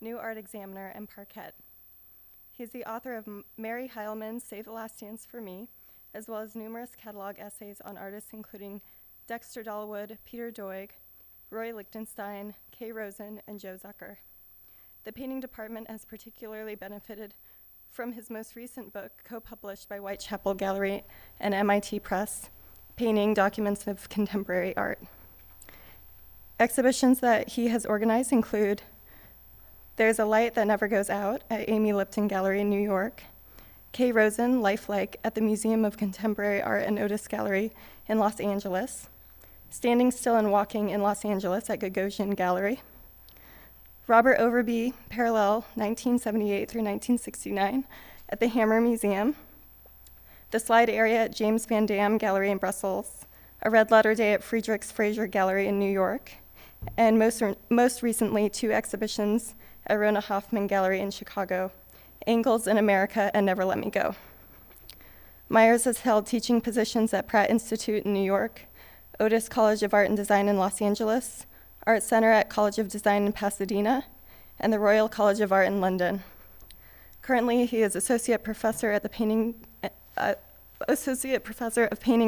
New Art Examiner, and Parquet. He's the author of Mary Heilman's Save the Last Dance for Me, as well as numerous catalog essays on artists including Dexter Dahlwood, Peter Doig, Roy Lichtenstein, Kay Rosen, and Joe Zucker. The painting department has particularly benefited from his most recent book, co-published by Whitechapel Gallery and MIT Press, Painting Documents of Contemporary Art. Exhibitions that he has organized include There's a Light That Never Goes Out at Amy Lipton Gallery in New York, Kay Rosen, Lifelike at the Museum of Contemporary Art and Otis Gallery in Los Angeles, Standing Still and Walking in Los Angeles at Gagosian Gallery, Robert Overby, Parallel, 1978 through 1969 at the Hammer Museum, the Slide Area at James Van Dam Gallery in Brussels, a Red Letter Day at Friedrichs Fraser Gallery in New York, and most recently, 2 exhibitions at Rona Hoffman Gallery in Chicago, Angles in America and Never Let Me Go. Myers has held teaching positions at Pratt Institute in New York, Otis College of Art and Design in Los Angeles, Art Center at College of Design in Pasadena, and the Royal College of Art in London. Currently, he is Associate Professor of Painting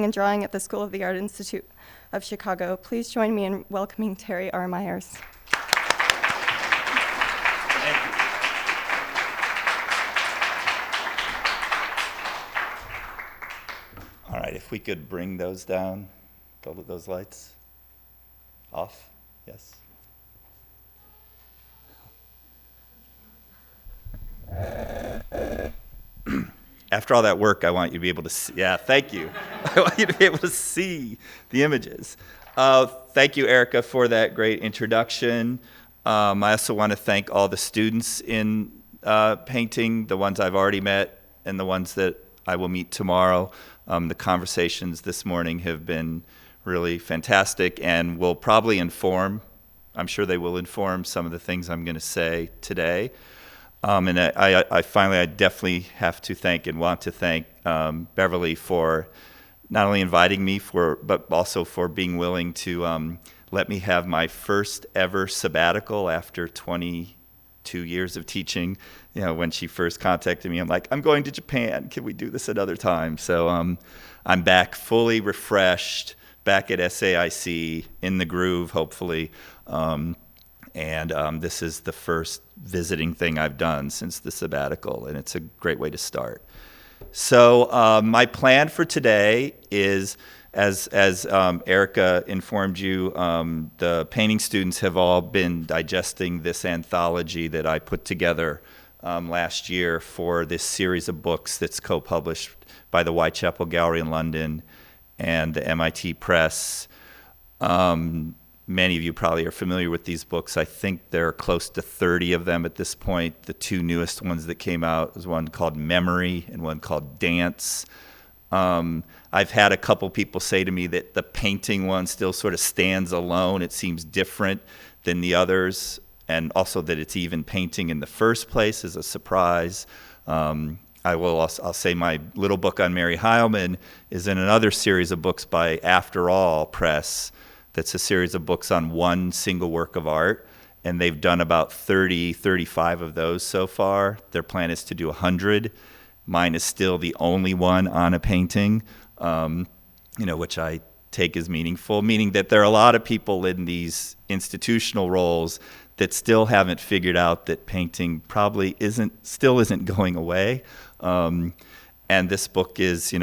and Drawing at the School of the Art Institute of Chicago. Please join me in welcoming Terry R. Myers. All right, if we could bring those down, those lights off, yes. After all that work, I want you to be able to see, yeah, thank you. I want you to be able to see the images. Thank you, Erica, for that great introduction. I also want to thank all the students in painting, the ones I've already met and the ones that I will meet tomorrow. The conversations this morning have been really fantastic and will probably inform, I'm sure they will inform some of the things I'm going to say today. And I definitely have to thank and want to thank Beverly for not only inviting me, but also for being willing to let me have my first ever sabbatical after 22 years of teaching. You know, when she first contacted me, I'm like, I'm going to Japan. Can we do this another time? So I'm back fully refreshed, back at SAIC, in the groove, hopefully. And this is the first visiting thing I've done since the sabbatical, and it's a great way to start. So my plan for today is, as Erica informed you, the painting students have all been digesting this anthology that I put together last year for this series of books that's co-published by the Whitechapel Gallery in London and the MIT Press. Many of you probably are familiar with these books. I think there are close to 30 of them at this point. The 2 newest ones that came out was one called Memory and one called Dance. I've had a couple people say to me that the painting one still sort of stands alone. It seems different than the others, and also that it's even painting in the first place is a surprise. I'll say my little book on Mary Heilman is in another series of books by After All Press. That's a series of books on one single work of art, and they've done about 30, 35 of those so far. Their plan is to do 100. Mine is still the only one on a painting, which I take as meaningful, meaning that there are a lot of people in these institutional roles that still haven't figured out that painting probably still isn't going away. And this book is,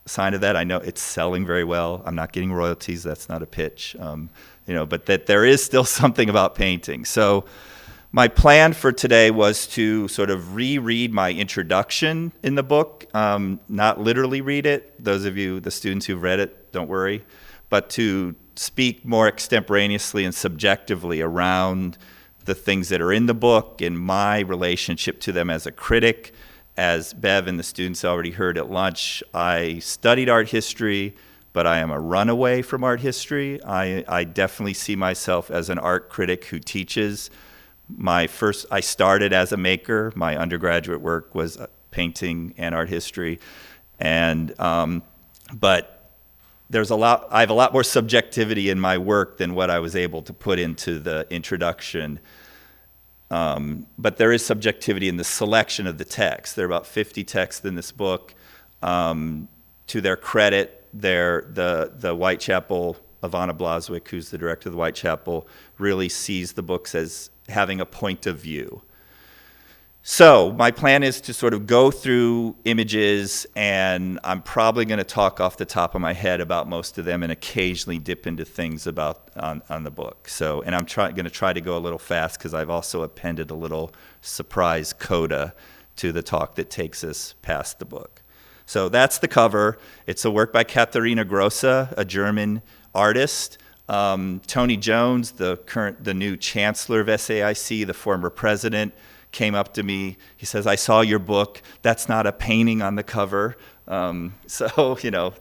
sign of that. I know it's selling very well. I'm not getting royalties. That's not a pitch, but that there is still something about painting. So my plan for today was to sort of reread my introduction in the book, not literally read it. Those of you, the students who've read it, don't worry, but to speak more extemporaneously and subjectively around the things that are in the book and my relationship to them as a critic. As Bev and the students already heard at lunch, I studied art history, but I am a runaway from art history. I definitely see myself as an art critic who teaches. I started as a maker. My undergraduate work was painting and art history, but I have a lot more subjectivity in my work than what I was able to put into the introduction. But there is subjectivity in the selection of the text. There are about 50 texts in this book. To their credit, the Whitechapel, Ivana Blazwick, who's the director of the Whitechapel, really sees the books as having a point of view. So my plan is to sort of go through images, and I'm probably going to talk off the top of my head about most of them and occasionally dip into things about on the book. So, and I'm going to try to go a little fast because I've also appended a little surprise coda to the talk that takes us past the book. So that's the cover. It's a work by Katharina Grossa, a German artist. Tony Jones, the new chancellor of SAIC, the former president, came up to me. He says, "I saw your book. That's not a painting on the cover." So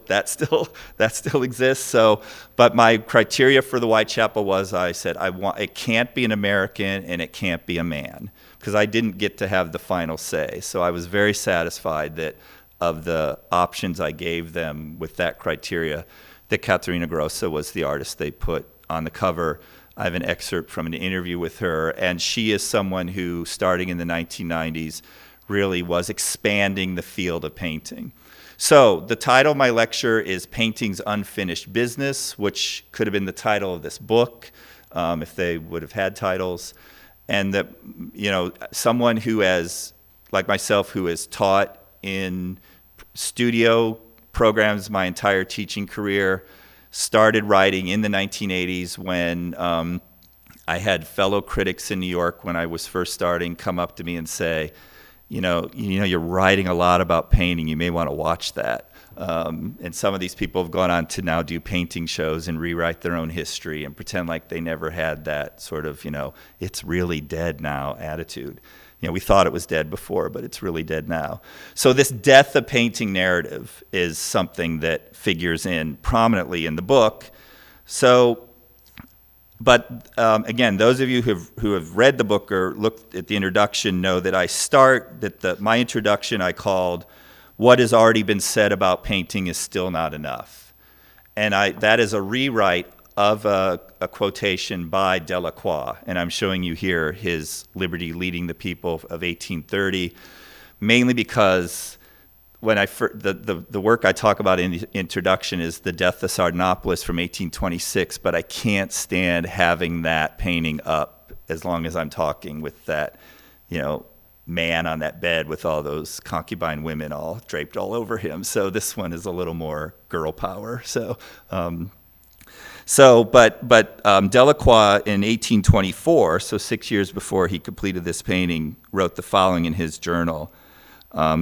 that still exists. So, but my criteria for the Whitechapel was, I said, it can't be an American and it can't be a man, because I didn't get to have the final say. So I was very satisfied that of the options I gave them with that criteria, that Katharina Grossa was the artist they put on the cover. I have an excerpt from an interview with her, and she is someone who, starting in the 1990s, really was expanding the field of painting. So the title of my lecture is Painting's Unfinished Business, which could have been the title of this book if they would have had titles. And that, someone who has, like myself, who has taught in studio programs my entire teaching career, started writing in the 1980s when I had fellow critics in New York when I was first starting come up to me and say, you're writing a lot about painting. You may want to watch that. And some of these people have gone on to now do painting shows and rewrite their own history and pretend like they never had that sort of, it's really dead now attitude. We thought it was dead before, but it's really dead now. So this death of painting narrative is something that figures in prominently in the book. So, but again, those of you who have read the book or looked at the introduction know that my introduction I called "What has already been said about painting is still not enough." And that is a rewrite of a quotation by Delacroix, and I'm showing you here his Liberty Leading the People of 1830, mainly because when the work I talk about in the introduction is The Death of Sardanapalus from 1826, but I can't stand having that painting up as long as I'm talking with that, man on that bed with all those concubine women all draped all over him. So this one is a little more girl power. But Delacroix in 1824, so 6 years before he completed this painting, wrote the following in his journal.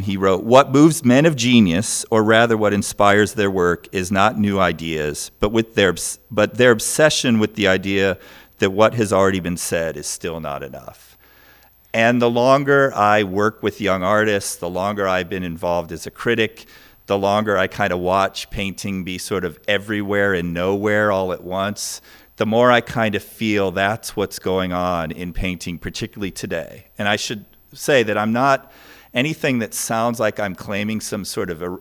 He wrote, "What moves men of genius, or rather what inspires their work, is not new ideas, but their obsession with the idea that what has already been said is still not enough." And the longer I work with young artists, the longer I've been involved as a critic, the longer I kind of watch painting be sort of everywhere and nowhere all at once, the more I kind of feel that's what's going on in painting, particularly today. And I should say that I'm not anything that sounds like I'm claiming some sort of a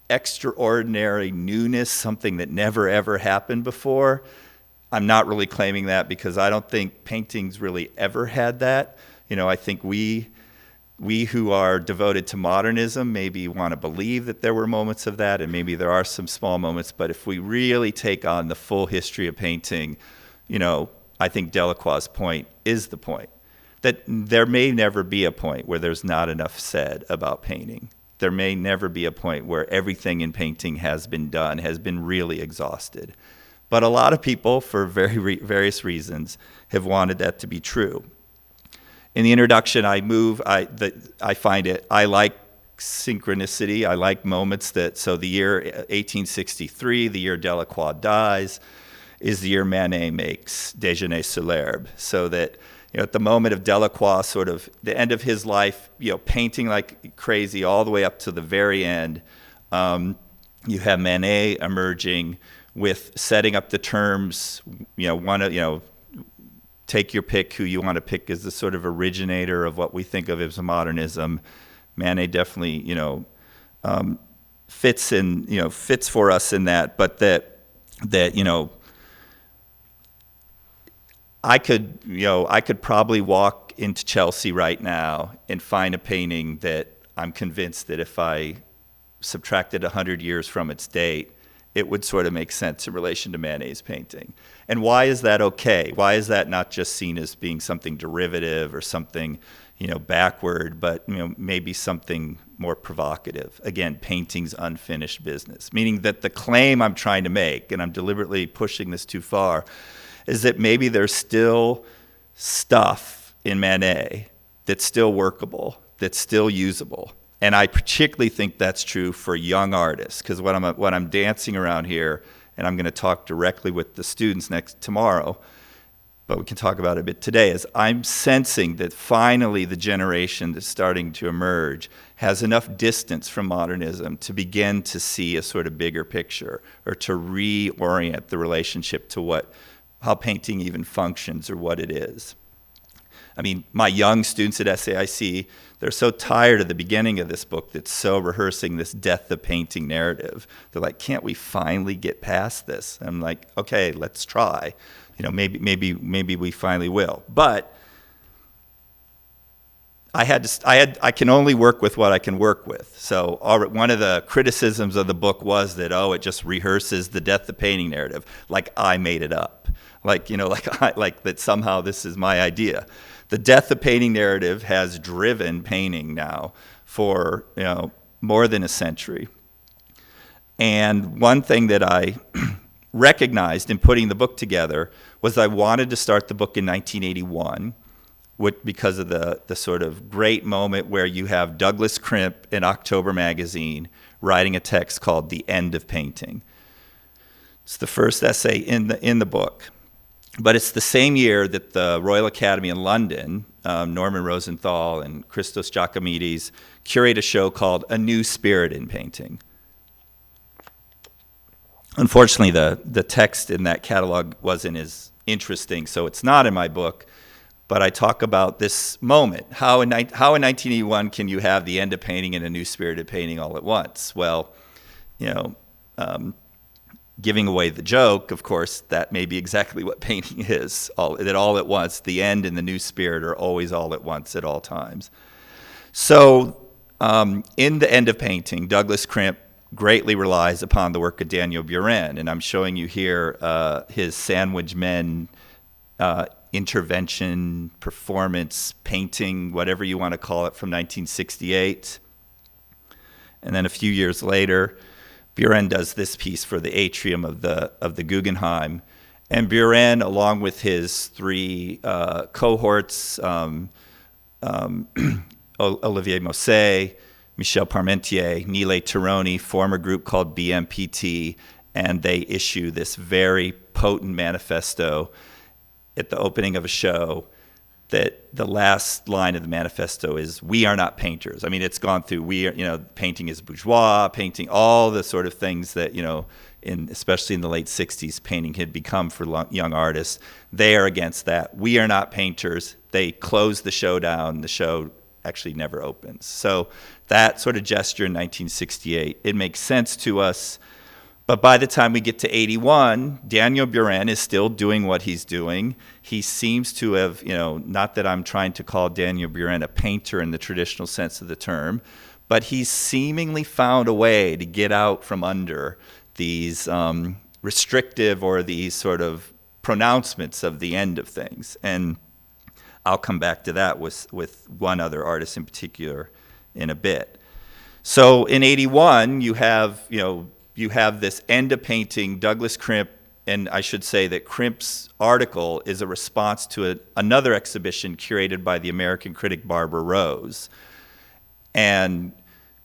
extraordinary newness, something that never ever happened before. I'm not really claiming that because I don't think painting's really ever had that. I think we who are devoted to modernism maybe want to believe that there were moments of that, and maybe there are some small moments, but if we really take on the full history of painting, I think Delacroix's point is the point, that there may never be a point where there's not enough said about painting. There may never be a point where everything in painting has been done, has been really exhausted. But a lot of people, for various reasons, have wanted that to be true. In the introduction, I like synchronicity. I like moments so the year 1863, the year Delacroix dies, is the year Manet makes Déjeuner sur l'herbe. So that, at the moment of Delacroix, sort of the end of his life, painting like crazy all the way up to the very end, you have Manet emerging with setting up the terms, take your pick who you want to pick as the sort of originator of what we think of as modernism. Manet definitely, fits for us in that, but that I could probably walk walk into Chelsea right now and find a painting that I'm convinced that if I subtracted 100 years from its date, it would sort of make sense in relation to Manet's painting. And why is that okay? Why is that not just seen as being something derivative or something, backward, but, maybe something more provocative? Again, painting's unfinished business, meaning that the claim I'm trying to make, and I'm deliberately pushing this too far, is that maybe there's still stuff in Manet that's still workable, that's still usable. And I particularly think that's true for young artists, because what I'm dancing around here, and I'm going to talk directly with the students tomorrow, but we can talk about it a bit today, is I'm sensing that finally the generation that's starting to emerge has enough distance from modernism to begin to see a sort of bigger picture, or to reorient the relationship to how painting even functions or what it is. I mean, my young students at SAIC, they're so tired of the beginning of this book that's so rehearsing this death of painting narrative. They're like, can't we finally get past this? I'm like, okay, let's try. Maybe we finally will. But I can only work with what I can work with. So one of the criticisms of the book was that, it just rehearses the death of painting narrative, like I made it up. Like that somehow this is my idea. The death of painting narrative has driven painting now for more than a century. And one thing that I recognized in putting the book together was I wanted to start the book in 1981 because of the sort of great moment where you have Douglas Crimp in October magazine writing a text called "The End of Painting." It's the first essay in the book. But it's the same year that the Royal Academy in London, Norman Rosenthal and Christos Giacomides, curate a show called A New Spirit in Painting. Unfortunately, the text in that catalog wasn't as interesting, so it's not in my book. But I talk about this moment. How in 1981 can you have the end of painting and a new spirit of painting all at once? Well, giving away the joke, of course, that may be exactly what painting is. All at once, the end and the new spirit are always all at once at all times. So in The End of Painting, Douglas Crimp greatly relies upon the work of Daniel Buren, and I'm showing you here his Sandwich Men intervention, performance, painting, whatever you want to call it, from 1968. And then a few years later, Buren does this piece for the atrium of the Guggenheim. And Buren, along with his three cohorts, Olivier Mosset, Michel Parmentier, Nile Tironi, form a group called BMPT, and they issue this very potent manifesto at the opening of a show that the last line of the manifesto is, "We are not painters." I mean, it's gone through, painting is bourgeois, painting, all the sort of things that, especially in the late 60s, painting had become for young artists. They are against that. We are not painters. They close the show down. The show actually never opens. So that sort of gesture in 1968, it makes sense to us. But by the time we get to 81, Daniel Buren is still doing what he's doing. He seems to have, not that I'm trying to call Daniel Buren a painter in the traditional sense of the term, but he's seemingly found a way to get out from under these restrictive or these sort of pronouncements of the end of things. And I'll come back to that with one other artist in particular in a bit. So in 81, you have this end of painting, Douglas Crimp, and I should say that Crimp's article is a response to another exhibition curated by the American critic Barbara Rose. And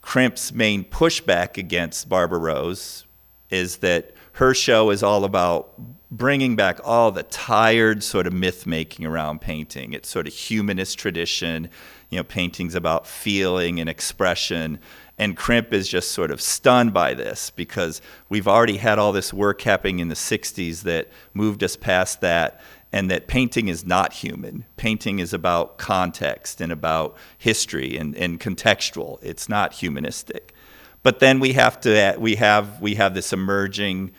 Crimp's main pushback against Barbara Rose is that her show is all about bringing back all the tired sort of myth-making around painting. It's sort of humanist tradition, painting's about feeling and expression. And Crimp is just sort of stunned by this because we've already had all this work happening in the 60s that moved us past that, and that painting is not human. Painting is about context and about history and contextual. It's not humanistic. But then we have this emerging,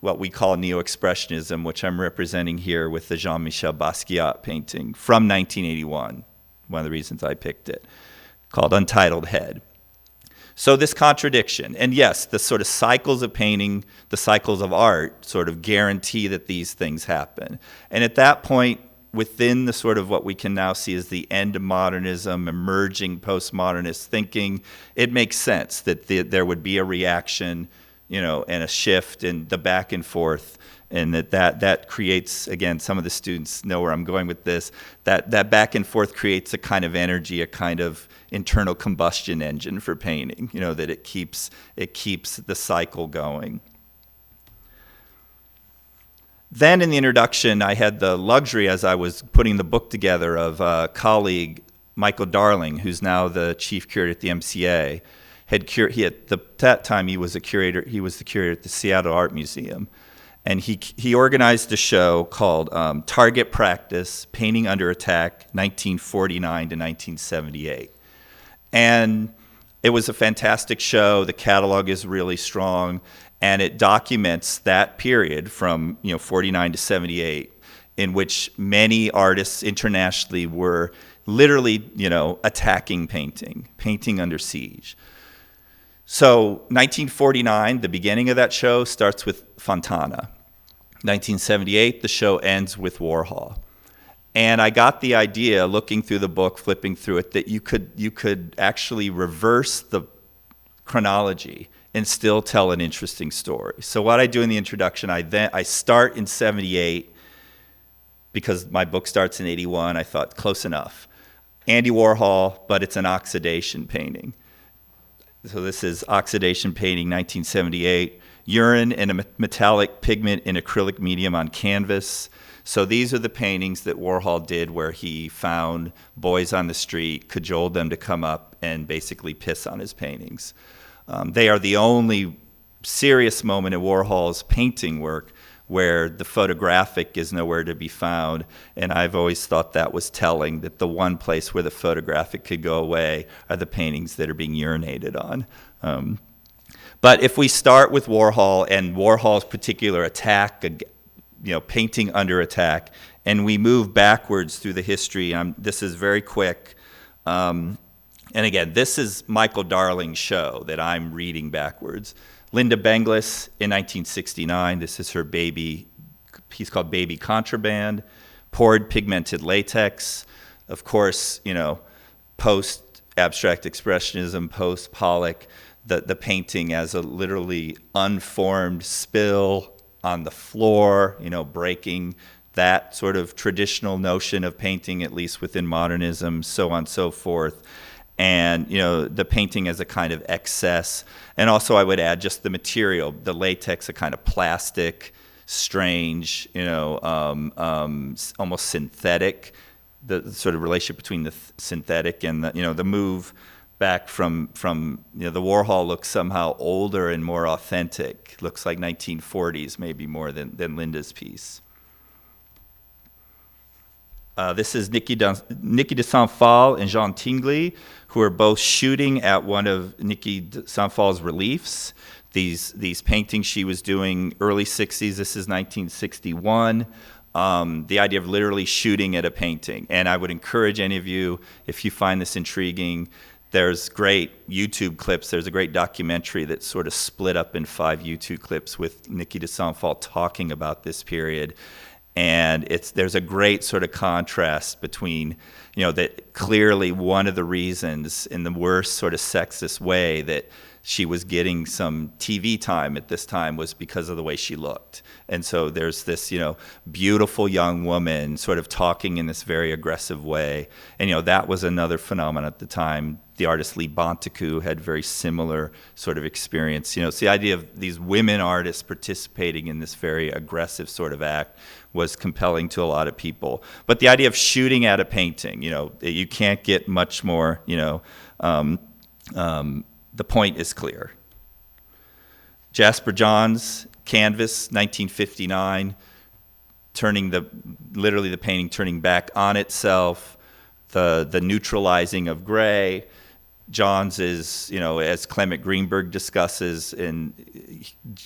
what we call neo-expressionism, which I'm representing here with the Jean-Michel Basquiat painting from 1981, one of the reasons I picked it, called Untitled Head. So this contradiction, and yes, the sort of cycles of painting, the cycles of art sort of guarantee that these things happen. And at that point, within the sort of what we can now see as the end of modernism, emerging postmodernist thinking, it makes sense that there would be a reaction, and a shift in the back and forth, and that creates, again, some of the students know where I'm going with this, that back and forth creates a kind of energy, a kind of internal combustion engine for painting, that it keeps the cycle going. Then in the introduction, I had the luxury, as I was putting the book together, of a colleague, Michael Darling, who's now the chief curator at the MCA. At that time, he was the curator at the Seattle Art Museum. And he organized a show called Target Practice, Painting Under Attack, 1949 to 1978. And it was a fantastic show. The catalog is really strong. And it documents that period from 49 to 78, in which many artists internationally were literally attacking painting under siege. So 1949, the beginning of that show starts with Fontana. 1978, the show ends with Warhol. And I got the idea, looking through the book, flipping through it, that you could actually reverse the chronology and still tell an interesting story. So what I do in the introduction, I start in 78, because my book starts in 81. I thought, close enough. Andy Warhol, but it's an oxidation painting. So this is oxidation painting, 1978. Urine and a metallic pigment in acrylic medium on canvas. So these are the paintings that Warhol did, where he found boys on the street, cajoled them to come up and basically piss on his paintings. They are the only serious moment in Warhol's painting work where the photographic is nowhere to be found. And I've always thought that was telling, that the one place where the photographic could go away are the paintings that are being urinated on. But if we start with Warhol and Warhol's particular attack, painting under attack, and we move backwards through the history, this is very quick. And again, this is Michael Darling's show that I'm reading backwards. Linda Banglas in 1969, this is her piece called Baby Contraband, poured pigmented latex. Of course, post-abstract expressionism, post-Pollock, the painting as a literally unformed spill on the floor, breaking that sort of traditional notion of painting, at least within modernism, so on and so forth. And, the painting as a kind of excess. And also I would add just the material, the latex, a kind of plastic, strange, almost synthetic, the sort of relationship between the synthetic and the move back from the Warhol looks somehow older and more authentic. Looks like 1940s maybe more than Linda's piece. This is Nikki Dufault and Jean Tingley, who are both shooting at one of Nikki Dufault's reliefs. These paintings she was doing early 60s. This is 1961. The idea of literally shooting at a painting. And I would encourage any of you, if you find this intriguing, there's great YouTube clips. There's a great documentary that's sort of split up in 5 YouTube clips with Nikki Dufault talking about this period. And there's a great sort of contrast between, that clearly one of the reasons, in the worst sort of sexist way, that she was getting some TV time at this time was because of the way she looked. And so there's this, beautiful young woman sort of talking in this very aggressive way. And, that was another phenomenon at the time. The artist Lee Bontecu had very similar sort of experience. So the idea of these women artists participating in this very aggressive sort of act was compelling to a lot of people. But the idea of shooting at a painting, you can't get much more, the point is clear. Jasper Johns, canvas, 1959, literally the painting turning back on itself, the neutralizing of gray, Johns is, as Clement Greenberg discusses, and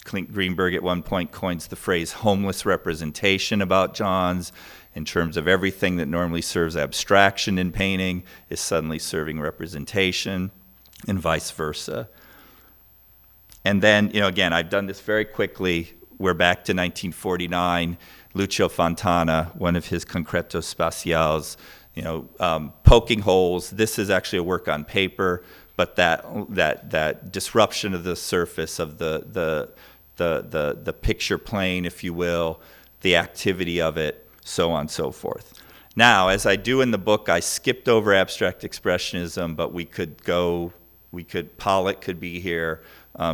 Greenberg at one point coins the phrase homeless representation about Johns, in terms of everything that normally serves abstraction in painting is suddenly serving representation, and vice versa. And then, again, I've done this very quickly. We're back to 1949. Lucho Fontana, one of his concretos spaciales, poking holes. This is actually a work on paper, but that disruption of the surface of the picture plane, if you will, the activity of it, so on and so forth. Now, as I do in the book, I skipped over abstract expressionism, but Pollock could be here,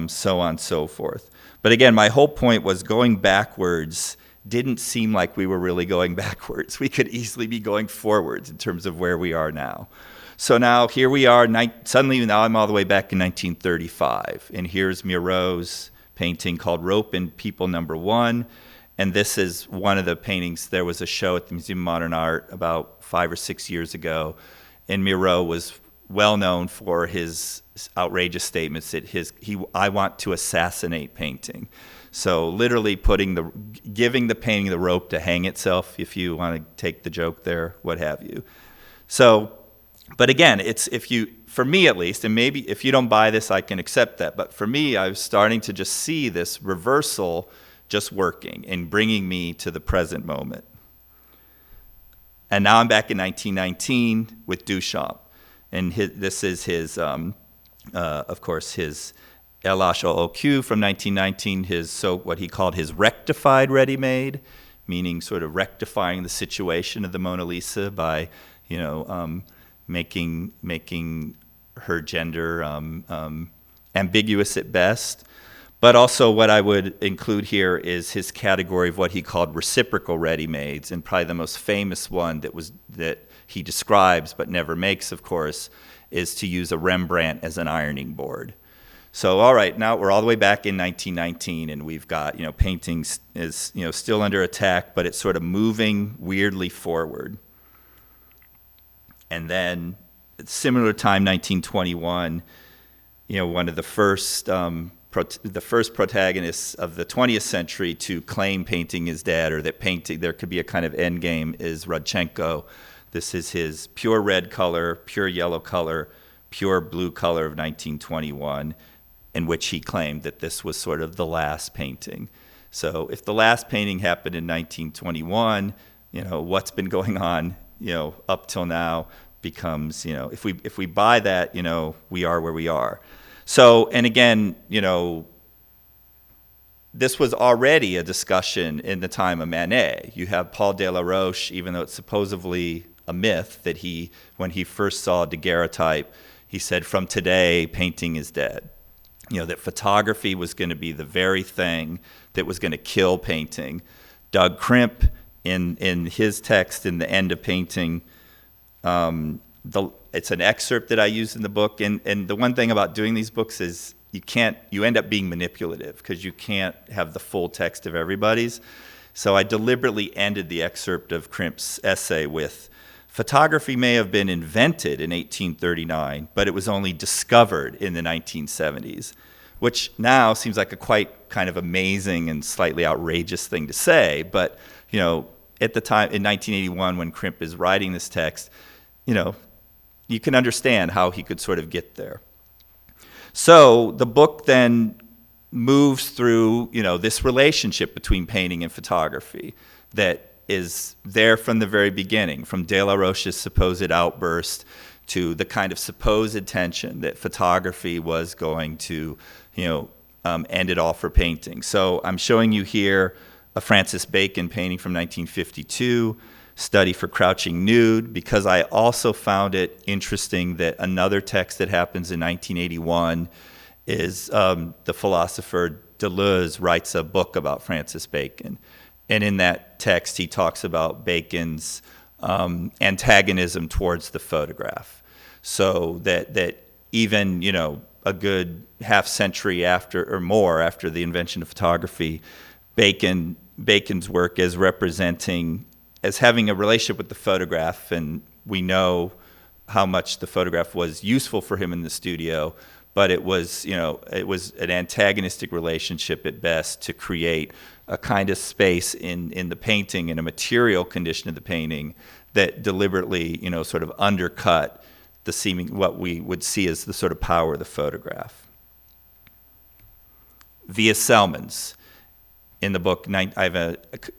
so on and so forth. But again, my whole point was going backwards didn't seem like we were really going backwards. We could easily be going forwards in terms of where we are now. So now here we are, suddenly now I'm all the way back in 1935, and here's Miro's painting called Rope and People No. 1, and this is one of the paintings. There was a show at the Museum of Modern Art about 5 or 6 years ago, and Miro was well known for his outrageous statements that I want to assassinate painting. So literally giving the painting the rope to hang itself, if you want to take the joke there, what have you. So, but again, for me at least, and maybe if you don't buy this, I can accept that, but for me, I was starting to just see this reversal just working and bringing me to the present moment. And now I'm back in 1919 with Duchamp. And this is his, of course, his LHOOQ from 1919, what he called his rectified ready-made, meaning sort of rectifying the situation of the Mona Lisa by, making her gender ambiguous at best. But also what I would include here is his category of what he called reciprocal ready-mades, and probably the most famous one that he describes but never makes, of course, is to use a Rembrandt as an ironing board. So, all right, now we're all the way back in 1919, and we've got, painting is, still under attack, but it's sort of moving weirdly forward. And then, at a similar time, 1921, one of the first protagonists of the 20th century to claim painting is dead, or that painting, there could be a kind of end game, is Rodchenko. This is his pure red color, pure yellow color, pure blue color of 1921, in which he claimed that this was sort of the last painting. So if the last painting happened in 1921, what's been going on, up till now becomes, if we buy that, we are where we are. So, and again, this was already a discussion in the time of Manet. You have Paul Delaroche, even though it's supposedly a myth, that when he first saw daguerreotype, he said, from today, painting is dead. That photography was going to be the very thing that was going to kill painting. Doug Crimp, in his text in the end of painting, it's an excerpt that I use in the book, and the one thing about doing these books is you end up being manipulative because you can't have the full text of everybody's. So I deliberately ended the excerpt of Crimp's essay with, photography may have been invented in 1839, but it was only discovered in the 1970s, which now seems like a quite kind of amazing and slightly outrageous thing to say. But, at the time, in 1981, when Crimp is writing this text, you can understand how he could sort of get there. So the book then moves through, this relationship between painting and photography that is there from the very beginning, from Delaroche's supposed outburst to the kind of supposed tension that photography was going to, end it all for painting. So I'm showing you here a Francis Bacon painting from 1952, Study for Crouching Nude, because I also found it interesting that another text that happens in 1981 is the philosopher Deleuze writes a book about Francis Bacon. And in that text, he talks about Bacon's antagonism towards the photograph. So that even, a good half century after or more after the invention of photography, Bacon's work as having a relationship with the photograph, and we know how much the photograph was useful for him in the studio, but it was an antagonistic relationship at best to create a kind of space in the painting and a material condition of the painting that deliberately, sort of undercut what we would see as the sort of power of the photograph. Via Selmans. In the book, I have an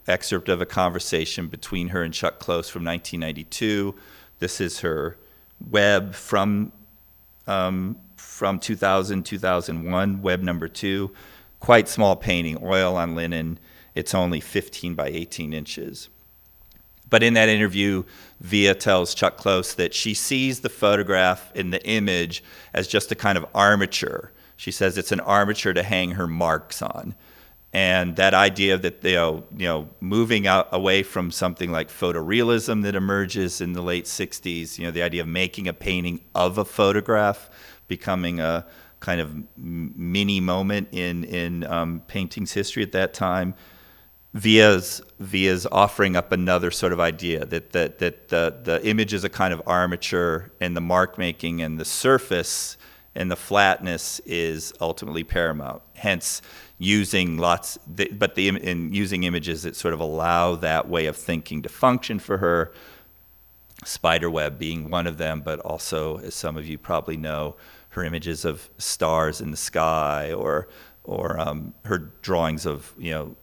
excerpt of a conversation between her and Chuck Close from 1992. This is her web from 2000, 2001, web number 2. Quite small painting, oil on linen. It's only 15 by 18 inches. But in that interview, Via tells Chuck Close that she sees the photograph in the image as just a kind of armature. She says it's an armature to hang her marks on. And that idea that, moving out away from something like photorealism that emerges in the late 60s, the idea of making a painting of a photograph, becoming a kind of mini moment in painting's history at that time. Via's offering up another sort of idea that the image is a kind of armature, and the mark making and the surface and the flatness is ultimately paramount. Hence, using using images that sort of allow that way of thinking to function for her. Spiderweb being one of them, but also, as some of you probably know, her images of stars in the sky, or her drawings of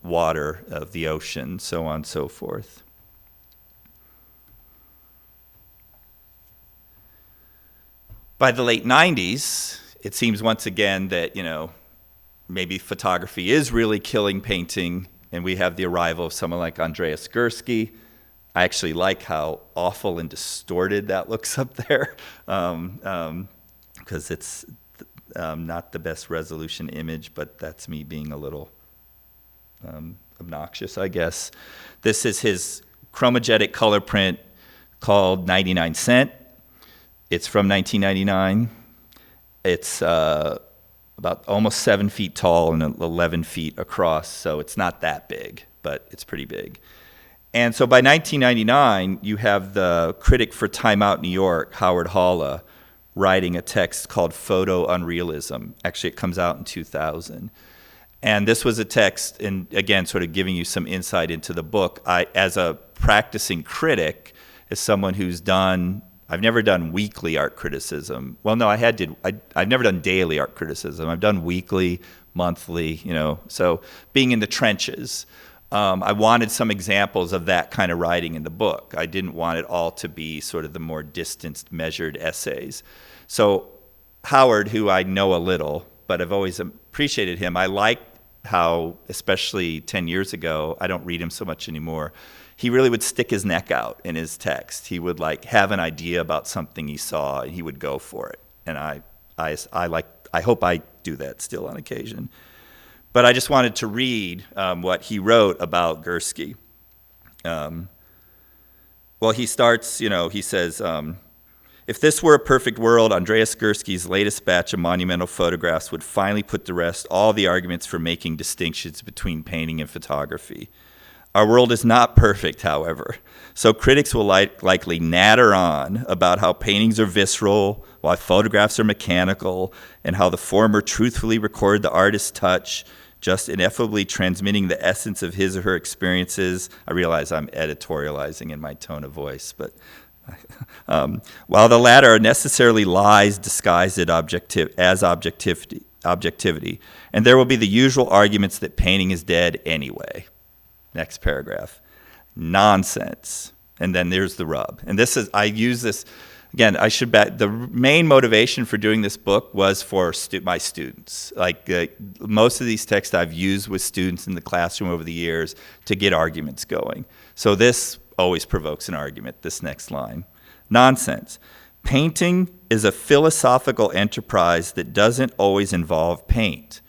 water, of the ocean, so on and so forth. By the late 90s, it seems once again that maybe photography is really killing painting, and we have the arrival of someone like Andreas Gursky. I actually like how awful and distorted that looks up there, because it's not the best resolution image, but that's me being a little obnoxious, I guess. This is his chromagetic color print called 99 Cent. It's from 1999. It's about almost 7 feet tall and 11 feet across, so it's not that big, but it's pretty big. And so by 1999, you have the critic for Time Out New York, Howard Halla, writing a text called Photo Unrealism. Actually, it comes out in 2000. And this was a text, and again, sort of giving you some insight into the book. As a practicing critic, as someone who's I've never done weekly art criticism. Well, no, I've never done daily art criticism. I've done weekly, monthly, so being in the trenches. I wanted some examples of that kind of writing in the book. I didn't want it all to be sort of the more distanced, measured essays. So Howard, who I know a little, but I've always appreciated him, I liked how, especially 10 years ago, I don't read him so much anymore, he really would stick his neck out in his text. He would have an idea about something he saw, and he would go for it. And I hope I do that still on occasion. But I just wanted to read what he wrote about Gursky. Well, he starts, he says, if this were a perfect world, Andreas Gursky's latest batch of monumental photographs would finally put to rest all the arguments for making distinctions between painting and photography. Our world is not perfect, however, so critics will likely natter on about how paintings are visceral, while photographs are mechanical, and how the former truthfully record the artist's touch, just ineffably transmitting the essence of his or her experiences. I realize I'm editorializing in my tone of voice, but while the latter are necessarily lies disguised as objectivity, and there will be the usual arguments that painting is dead anyway. Next paragraph. Nonsense. And then there's the rub. And I use this, again, the main motivation for doing this book was for my students. Most of these texts I've used with students in the classroom over the years to get arguments going. So this always provokes an argument, this next line. Nonsense. Painting is a philosophical enterprise that doesn't always involve paint.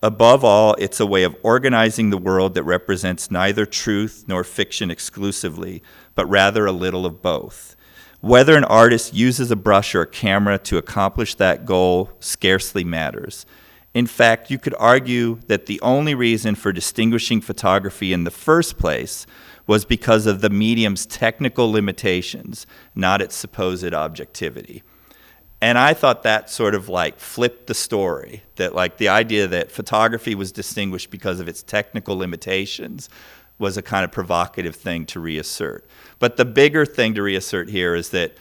Above all, it's a way of organizing the world that represents neither truth nor fiction exclusively, but rather a little of both. Whether an artist uses a brush or a camera to accomplish that goal scarcely matters. In fact, you could argue that the only reason for distinguishing photography in the first place was because of the medium's technical limitations, not its supposed objectivity. And I thought that sort of like flipped the story, that like the idea that photography was distinguished because of its technical limitations was a kind of provocative thing to reassert. But the bigger thing to reassert here is that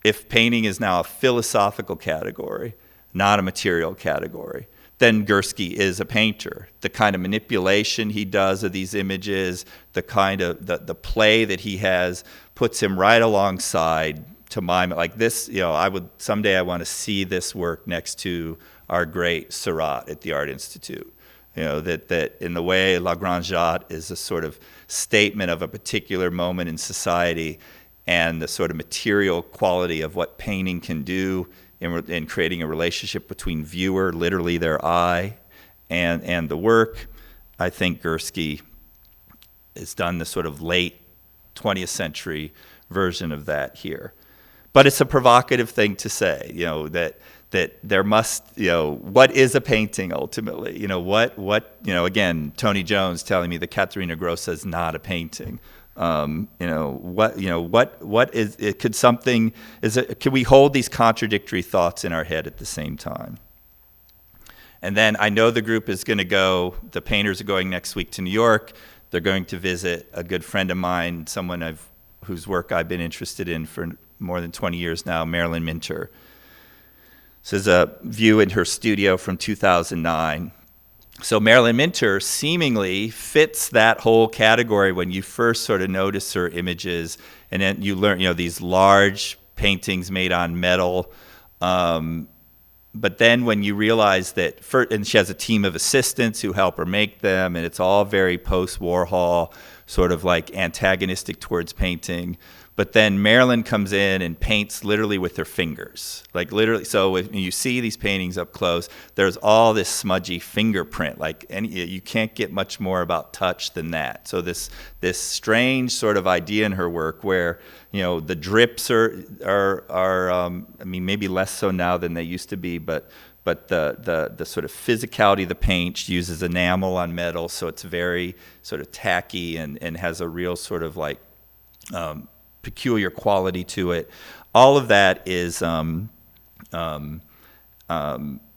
if painting is now a philosophical category, not a material category, then Gursky is a painter. The kind of manipulation he does of these images, the kind of the play that he has puts him right alongside, to my, like this, you know, someday I want to see this work next to our great Seurat at the Art Institute. You know, that in the way La Grande Jatte is a sort of statement of a particular moment in society, and the sort of material quality of what painting can do in creating a relationship between viewer, literally their eye, and the work. I think Gursky has done the sort of late 20th century version of that here. But it's a provocative thing to say, you know, that there must, you know, what is a painting ultimately? You know, what, you know, again, Tony Jones telling me that Caterina Grossa is not a painting. What is it? Could something, can we hold these contradictory thoughts in our head at the same time? And then I know the group is going to go, the painters are going next week to New York. They're going to visit a good friend of mine, someone whose work I've been interested in for more than 20 years now, Marilyn Minter. This is a view in her studio from 2009. So Marilyn Minter seemingly fits that whole category when you first sort of notice her images, and then you learn, you know, these large paintings made on metal. But then when you realize that, and she has a team of assistants who help her make them, and it's all very post-Warhol, sort of like antagonistic towards painting. But then Marilyn comes in and paints literally with her fingers, like literally. So when you see these paintings up close, there's all this smudgy fingerprint. Like you can't get much more about touch than that. So this strange sort of idea in her work where, you know, the drips are I mean, maybe less so now than they used to be, but the sort of physicality of the paint, she uses enamel on metal, so it's very sort of tacky and has a real sort of like peculiar quality to it. All of that is, you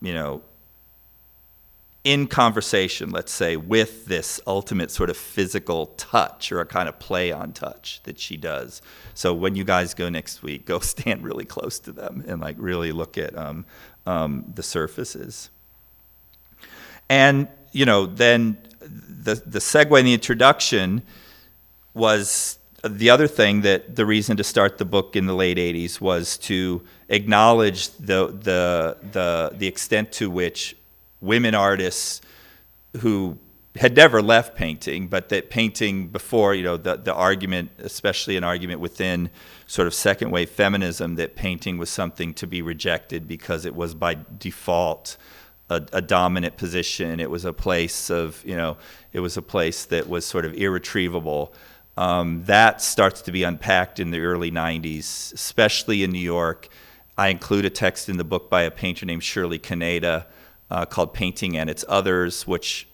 know, in conversation, let's say, with this ultimate sort of physical touch, or a kind of play on touch that she does. So when you guys go next week, go stand really close to them and like really look at the surfaces. And, you know, then the segue in the introduction was the other thing, that the reason to start the book in the late 80s was to acknowledge the extent to which women artists who had never left painting, but that painting before, you know, the argument, especially an argument within sort of second wave feminism, that painting was something to be rejected because it was by default a dominant position. It was a place of, you know, it was a place that was sort of irretrievable. That starts to be unpacked in the early 90s, especially in New York. I include a text in the book by a painter named Shirley Kaneda called Painting and Its Others, which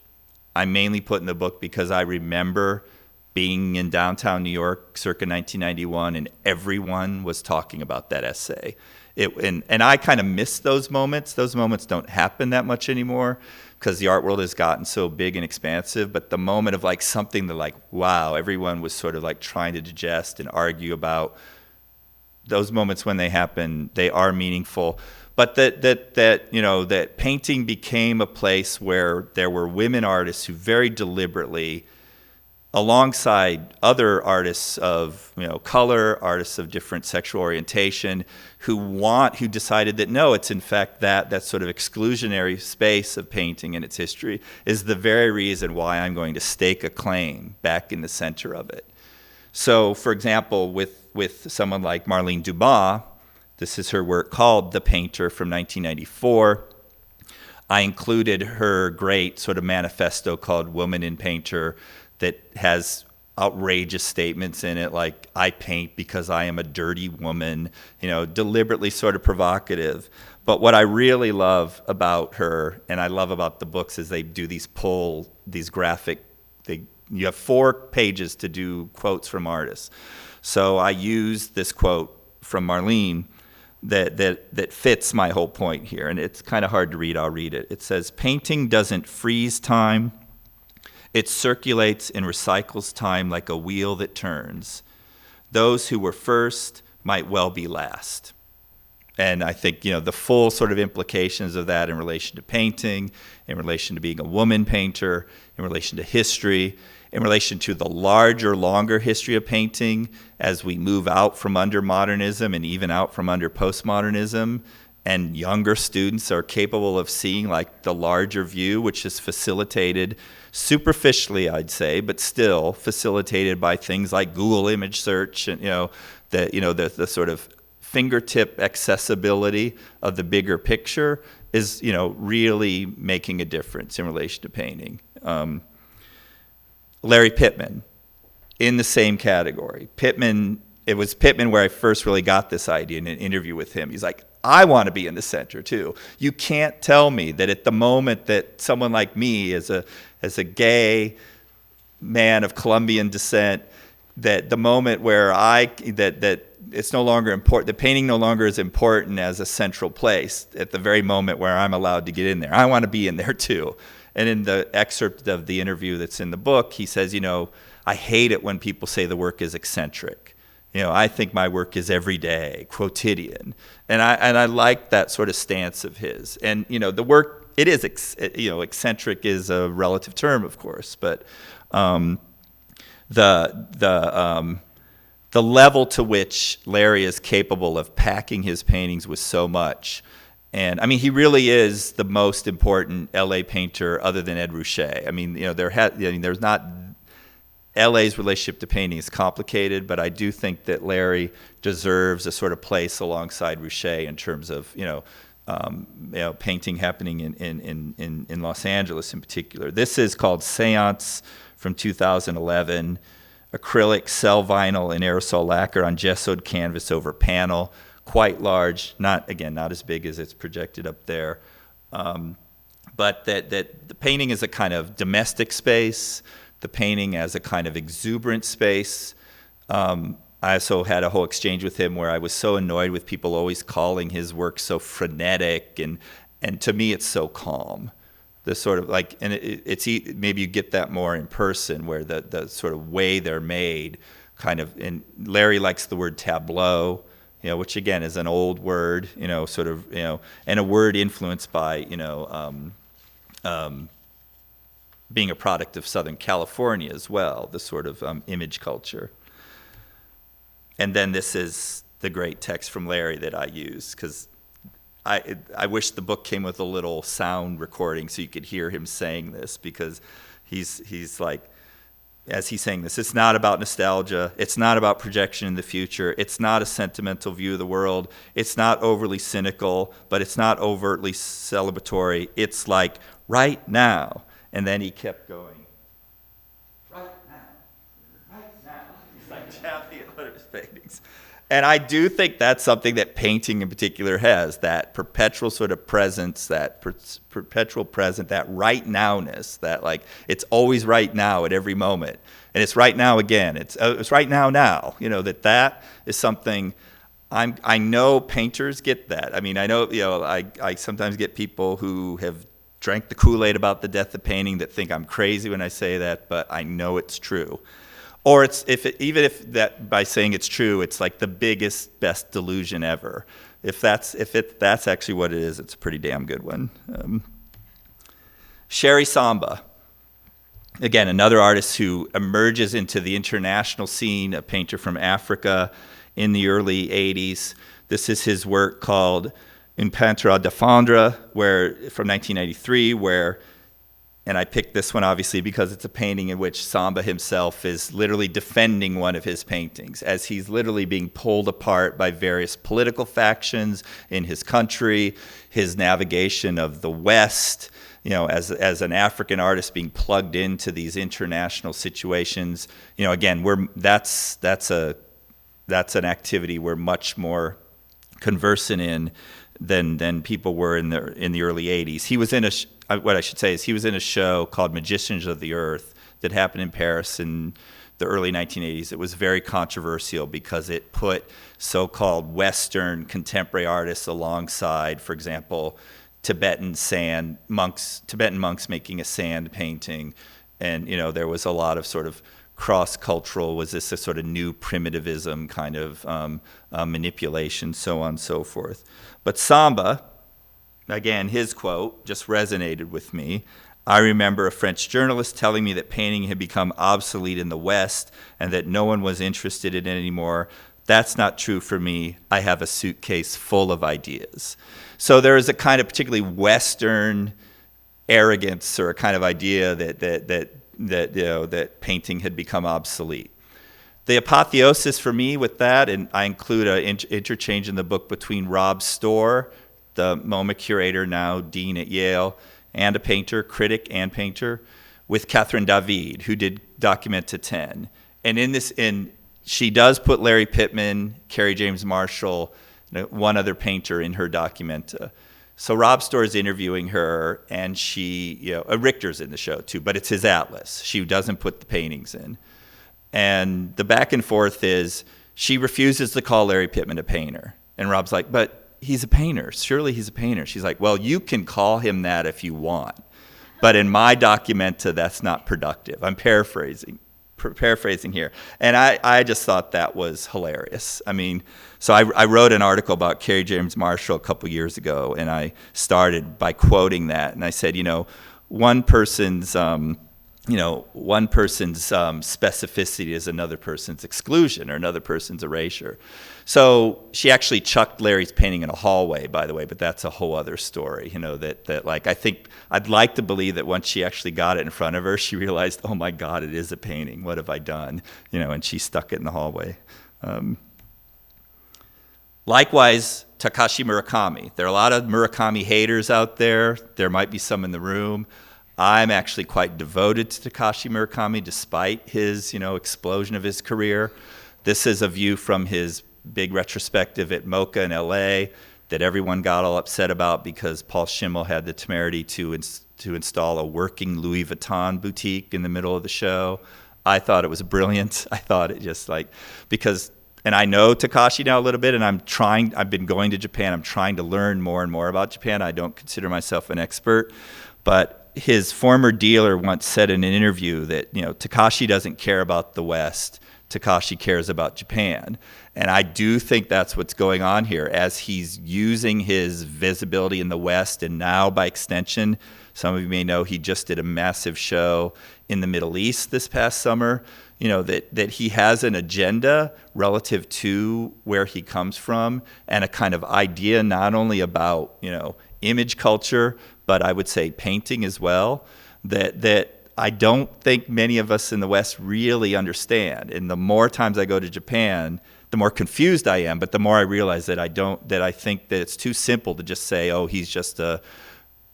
I mainly put in the book because I remember being in downtown New York circa 1991, and everyone was talking about that essay. And I kind of miss those moments. Those moments don't happen that much anymore because the art world has gotten so big and expansive. But the moment of like something that like, wow, everyone was sort of like trying to digest and argue about, those moments when they happen, they are meaningful. But that you know, that painting became a place where there were women artists who very deliberately, alongside other artists of, you know, color, artists of different sexual orientation, who decided that no, it's in fact that sort of exclusionary space of painting and its history is the very reason why I'm going to stake a claim back in the center of it. So, for example, with someone like Marlene Dietrich, this is her work called The Painter from 1994. I included her great sort of manifesto called Woman in Painter that has outrageous statements in it like, I paint because I am a dirty woman, you know, deliberately sort of provocative. But what I really love about her, and I love about the books, is they do these graphic, they you have 4 pages to do quotes from artists. So I used this quote from Marlene that fits my whole point here, and it's kind of hard to read. I'll read it. It says, "Painting doesn't freeze time. It circulates and recycles time like a wheel that turns. Those who were first might well be last." And I think, the full sort of implications of that in relation to painting, in relation to being a woman painter, in relation to history, in relation to the larger, longer history of painting as we move out from under modernism and even out from under postmodernism, and younger students are capable of seeing like the larger view, which is facilitated superficially, I'd say, but still facilitated by things like Google image search and, the sort of fingertip accessibility of the bigger picture is, really making a difference in relation to painting. Larry Pitman, in the same category. It was Pitman where I first really got this idea in an interview with him. He's like, I want to be in the center too. You can't tell me that at the moment that someone like me, as a gay man of Colombian descent, that the moment where that it's no longer important, the painting no longer is important as a central place at the very moment where I'm allowed to get in there. I want to be in there too. And in the excerpt of the interview that's in the book, he says, I hate it when people say the work is eccentric. I think my work is everyday, quotidian. And I like that sort of stance of his. And, the work, it is, eccentric is a relative term, of course, but the level to which Larry is capable of packing his paintings with so much. And I mean, he really is the most important LA painter other than Ed Ruscha. I mean, there's not, LA's relationship to painting is complicated, but I do think that Larry deserves a sort of place alongside Ruscha in terms of, painting happening in Los Angeles in particular. This is called Seance from 2011. Acrylic, cell vinyl, and aerosol lacquer on gessoed canvas over panel. Quite large, not as big as it's projected up there. But that the painting is a kind of domestic space, the painting as a kind of exuberant space. I also had a whole exchange with him where I was so annoyed with people always calling his work so frenetic, and to me it's so calm. The sort of like, and it's maybe you get that more in person, where the sort of way they're made, kind of. And Larry likes the word tableau, which again is an old word, sort of, and a word influenced by, being a product of Southern California as well, the sort of image culture. And then this is the great text from Larry that I use, because I wish the book came with a little sound recording so you could hear him saying this, because he's like, as he's saying this, it's not about nostalgia, it's not about projection in the future, it's not a sentimental view of the world, it's not overly cynical, but it's not overtly celebratory, it's like right now. And then he kept going, right now. He's like tapping at one of his paintings. And I do think that's something that painting in particular has, that perpetual sort of presence, that perpetual present, that right nowness, that like it's always right now at every moment. And it's right now again. It's right now. That is something I know painters get that. I mean, I know, I sometimes get people who have drank the Kool-Aid about the death of painting that think I'm crazy when I say that, but I know it's true. Or even if that by saying it's true, it's like the biggest, best delusion ever. If that's actually what it is, it's a pretty damn good one. Sherry Samba, again, another artist who emerges into the international scene, a painter from Africa in the early 80s. This is his work called Un peintre à défendre, from 1993, and I picked this one obviously because it's a painting in which Samba himself is literally defending one of his paintings as he's literally being pulled apart by various political factions in his country, his navigation of the West, as an African artist being plugged into these international situations. Again, that's an activity we're much more conversant in than people were in the early 80s. He was in he was in a show called Magicians of the Earth that happened in Paris in the early 1980s. It was very controversial because it put so-called Western contemporary artists alongside, for example, Tibetan monks making a sand painting. And, there was a lot of sort of cross-cultural, was this a sort of new primitivism kind of manipulation, so on and so forth. But Samba, again, his quote just resonated with me. I remember a French journalist telling me that painting had become obsolete in the West and that no one was interested in it anymore. That's not true for me. I have a suitcase full of ideas. So there is a kind of particularly Western arrogance or a kind of idea that painting had become obsolete. The apotheosis for me with that, and I include an interchange in the book between Rob Storr, the MoMA curator, now dean at Yale, and a painter, critic and painter, with Catherine David, who did Documenta 10. And she does put Larry Pitman, Kerry James Marshall, one other painter in her Documenta. So Rob Storr is interviewing her, and Richter's in the show too, but it's his atlas. She doesn't put the paintings in. And the back and forth is, she refuses to call Larry Pitman a painter. And Rob's like, but he's a painter. Surely he's a painter. She's like, well, you can call him that if you want. But in my Documenta, that's not productive. I'm paraphrasing here. And I just thought that was hilarious. I mean, so I wrote an article about Kerry James Marshall a couple years ago, and I started by quoting that. And I said, one person's specificity is another person's exclusion or another person's erasure. So she actually chucked Larry's painting in a hallway, by the way, but that's a whole other story. I think I'd like to believe that once she actually got it in front of her, she realized, oh my God, it is a painting. What have I done? And she stuck it in the hallway. Likewise, Takashi Murakami. There are a lot of Murakami haters out there. There might be some in the room. I'm actually quite devoted to Takashi Murakami, despite his, explosion of his career. This is a view from his big retrospective at MoCA in LA that everyone got all upset about because Paul Schimmel had the temerity to install a working Louis Vuitton boutique in the middle of the show. I thought it was brilliant. I thought it just and I know Takashi now a little bit, and I've been going to Japan. I'm trying to learn more and more about Japan. I don't consider myself an expert, but his former dealer once said in an interview that, Takashi doesn't care about the West. Takashi cares about Japan. And I do think that's what's going on here as he's using his visibility in the West. And now, by extension, some of you may know he just did a massive show in the Middle East this past summer, that he has an agenda relative to where he comes from and a kind of idea not only about, image culture, but I would say painting as well, that I don't think many of us in the West really understand. And the more times I go to Japan, the more confused I am, but the more I realize that I think that it's too simple to just say, oh, he's just a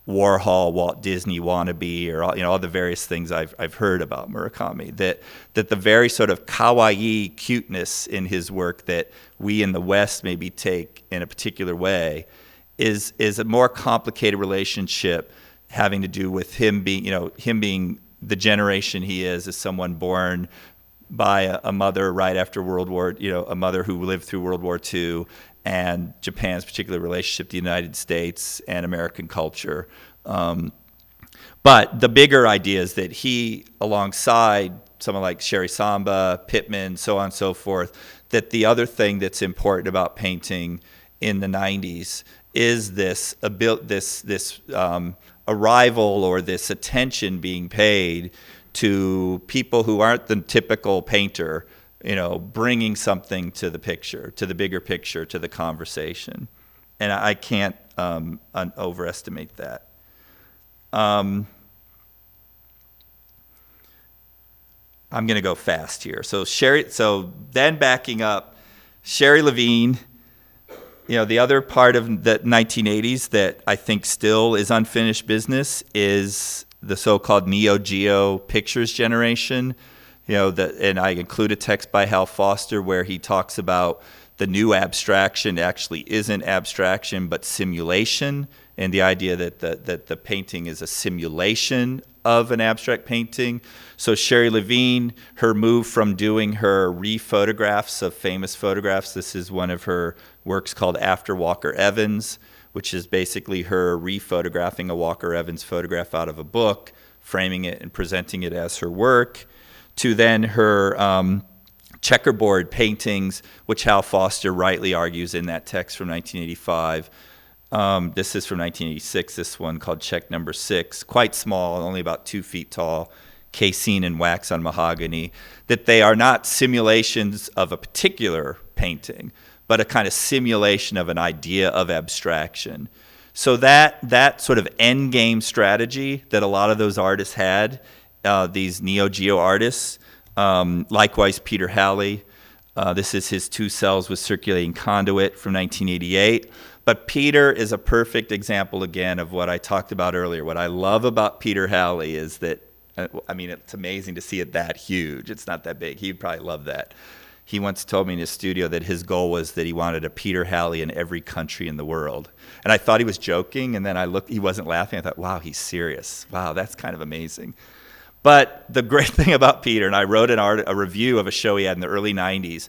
Warhol, Walt Disney wannabe, or all the various things I've heard about Murakami. That the very sort of kawaii cuteness in his work that we in the West maybe take in a particular way is a more complicated relationship having to do with him being the generation he is as someone born by a mother right after World War, a mother who lived through World War II, and Japan's particular relationship to the United States and American culture. But the bigger idea is that he, alongside someone like Sherry Samba, Pitman, so on and so forth, that the other thing that's important about painting in the 90s is this arrival or this attention being paid to people who aren't the typical painter, bringing something to the picture, to the bigger picture, to the conversation. And I can't overestimate that. I'm going to go fast here. So then backing up, Sherry Levine, the other part of the 1980s that I think still is unfinished business is the so-called Neo Geo pictures generation. And I include a text by Hal Foster where he talks about the new abstraction actually isn't abstraction but simulation, and the idea that the painting is a simulation of an abstract painting. So Sherry Levine, her move from doing her re-photographs of famous photographs, this is one of her works called After Walker Evans, which is basically her re-photographing a Walker Evans photograph out of a book, framing it and presenting it as her work, to then her checkerboard paintings, which Hal Foster rightly argues in that text from 1985. This is from 1986, this one called Check Number 6, quite small, only about 2 feet tall, casein and wax on mahogany, that they are not simulations of a particular painting, but a kind of simulation of an idea of abstraction. So that sort of end game strategy that a lot of those artists had, these Neo Geo artists, likewise Peter Halley, this is his 2 cells with circulating conduit from 1988. But Peter is a perfect example, again, of what I talked about earlier. What I love about Peter Halley is that, I mean, it's amazing to see it that huge. It's not that big. He'd probably love that. He once told me in his studio that his goal was that he wanted a Peter Halley in every country in the world. And I thought he was joking, and then I looked, he wasn't laughing. I thought, wow, he's serious. Wow, that's kind of amazing. But the great thing about Peter, and I wrote a review of a show he had in the early 90s,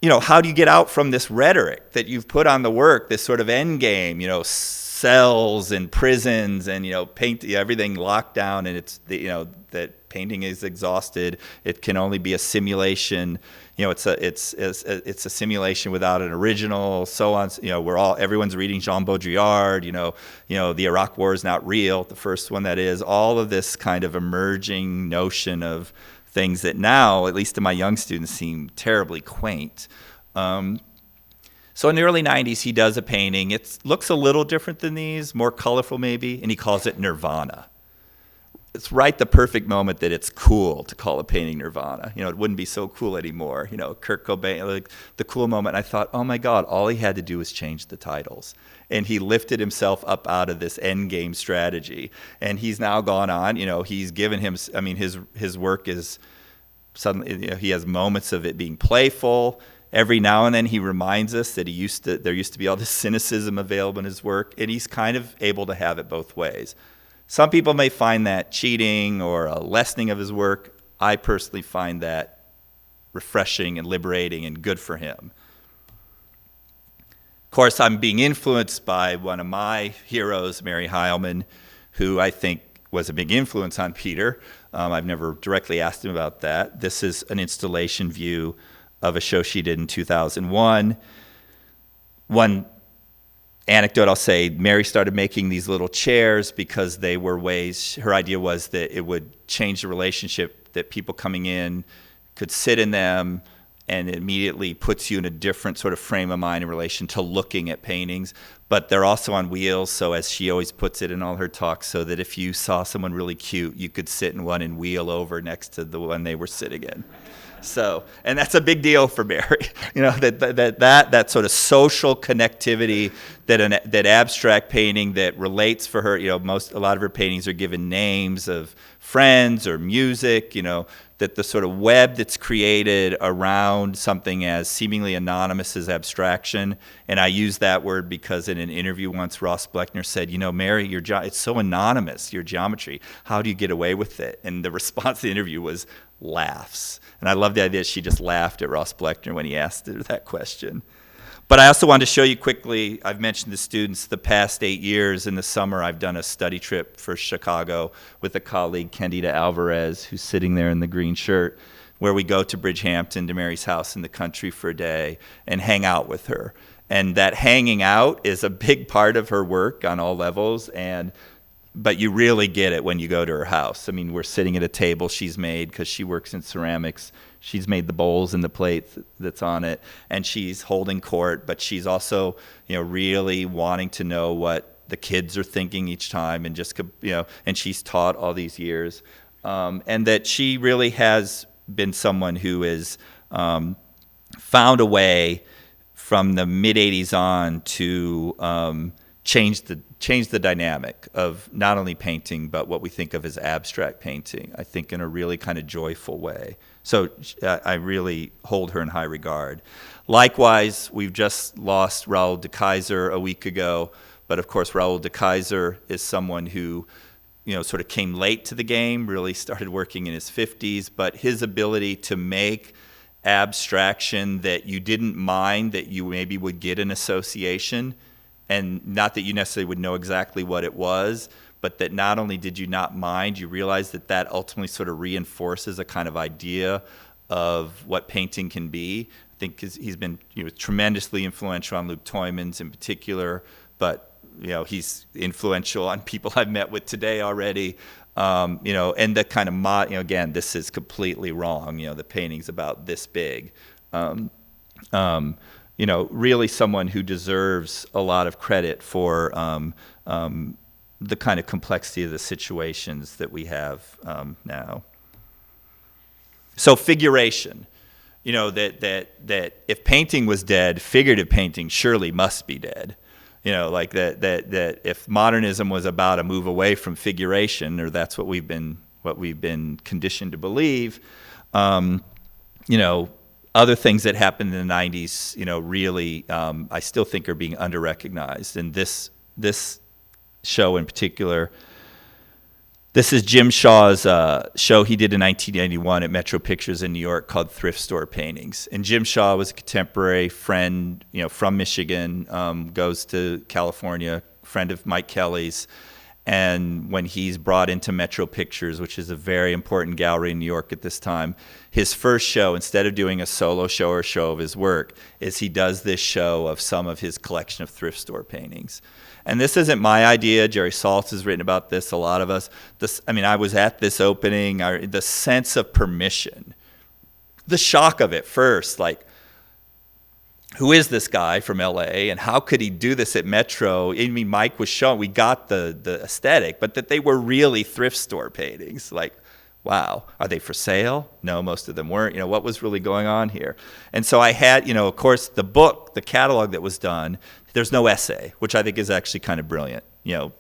you know, how do you get out from this rhetoric that you've put on the work, this sort of end game, you know, cells and prisons and, you know, paint everything locked down, and it's, you know, that painting is exhausted. It can only be a simulation. You know, it's a simulation without an original, so on. You know, everyone's reading Jean Baudrillard, you know, the Iraq War is not real, the first one that is. All of this kind of emerging notion of things that now, at least to my young students, seem terribly quaint. So in the early 90s, he does a painting. It looks a little different than these, more colorful maybe, and he calls it Nirvana. It's right the perfect moment that it's cool to call a painting Nirvana. You know, it wouldn't be so cool anymore. You know, Kurt Cobain, like the cool moment. I thought, oh my God, all he had to do was change the titles. And he lifted himself up out of this end game strategy. And he's now gone on, you know, he's given him, I mean, his work is suddenly, you know, he has moments of it being playful. Every now and then he reminds us that there used to be all this cynicism available in his work. And he's kind of able to have it both ways. Some people may find that cheating or a lessening of his work. I personally find that refreshing and liberating and good for him. Of course, I'm being influenced by one of my heroes, Mary Heilman, who I think was a big influence on Peter. I've never directly asked him about that. This is an installation view of a show she did in 2001. One anecdote I'll say, Mary started making these little chairs because they were ways, her idea was that it would change the relationship, that people coming in could sit in them, and it immediately puts you in a different sort of frame of mind in relation to looking at paintings. But they're also on wheels, so as she always puts it in all her talks, so that if you saw someone really cute, you could sit in one and wheel over next to the one they were sitting in. So, and that's a big deal for Mary, you know, that sort of social connectivity, that abstract painting that relates for her. You know, a lot of her paintings are given names of friends or music. You know, that the sort of web that's created around something as seemingly anonymous as abstraction. And I use that word because in an interview once, Ross Bleckner said, you know, Mary, it's so anonymous, your geometry. How do you get away with it? And the response to the interview was laughs. And I love the idea she just laughed at Ross Bleckner when he asked her that question. But I also wanted to show you quickly, I've mentioned to students the past 8 years. In the summer, I've done a study trip for Chicago with a colleague, Candida Alvarez, who's sitting there in the green shirt, where we go to Bridgehampton, to Mary's house in the country for a day and hang out with her. And that hanging out is a big part of her work on all levels, but you really get it when you go to her house. I mean, we're sitting at a table she's made because she works in ceramics. She's made the bowls and the plate that's on it, and she's holding court, but she's also, you know, really wanting to know what the kids are thinking each time, and just, you know, and she's taught all these years, and that she really has been someone who has found a way from the mid-'80s on to change the dynamic of not only painting, but what we think of as abstract painting, I think in a really kind of joyful way. So I really hold her in high regard. Likewise, we've just lost Raoul De Keyser a week ago, but of course Raoul De Keyser is someone who sort of came late to the game, really started working in his 50s, but his ability to make abstraction that you didn't mind that you maybe would get an association, and not that you necessarily would know exactly what it was, but that not only did you not mind, you realized that that ultimately sort of reinforces a kind of idea of what painting can be. I think he's been tremendously influential on Luc Tuymans in particular, but he's influential on people I've met with today already. And the kind of again, this is completely wrong. The painting's about this big. Really someone who deserves a lot of credit for the kind of complexity of the situations that we have now. So figuration, that if painting was dead, figurative painting surely must be dead. Like that if modernism was about a move away from figuration, or that's what we've been conditioned to believe, other things that happened in the 90s, really, I still think are being under-recognized. And this show in particular, this is Jim Shaw's show he did in 1991 at Metro Pictures in New York called Thrift Store Paintings. And Jim Shaw was a contemporary friend, from Michigan, goes to California, friend of Mike Kelly's. And when he's brought into Metro Pictures, which is a very important gallery in New York at this time, his first show, instead of doing a solo show or show of his work, is he does this show of some of his collection of thrift store paintings. And this isn't my idea. Jerry Saltz has written about this, a lot of us. I was at this opening, the sense of permission, the shock of it first, like, who is this guy from LA and how could he do this at Metro? Mike was showing, we got the aesthetic, but that they were really thrift store paintings. Like, wow, are they for sale? No, most of them weren't. What was really going on here? And so I had, of course, the book, the catalog that was done, there's no essay, which I think is actually kind of brilliant.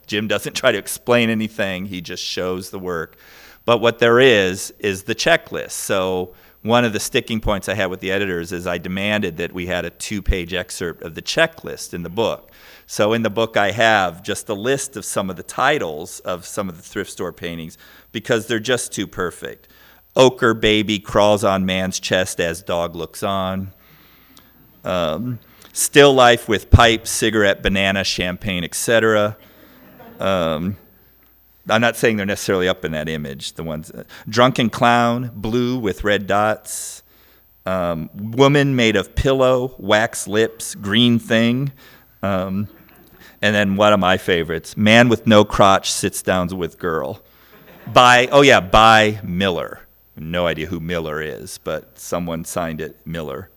Jim doesn't try to explain anything. He just shows the work. But what there is the checklist. So one of the sticking points I had with the editors is I demanded that we had a 2-page excerpt of the checklist in the book. So in the book I have just a list of some of the titles of some of the thrift store paintings because they're just too perfect. Ochre baby crawls on man's chest as dog looks on. Still life with pipe, cigarette, banana, champagne, etc. I'm not saying they're necessarily up in that image. The ones, drunken clown, blue with red dots, woman made of pillow, wax lips, green thing, and then one of my favorites, man with no crotch sits down with girl, by Miller. No idea who Miller is, but someone signed it Miller.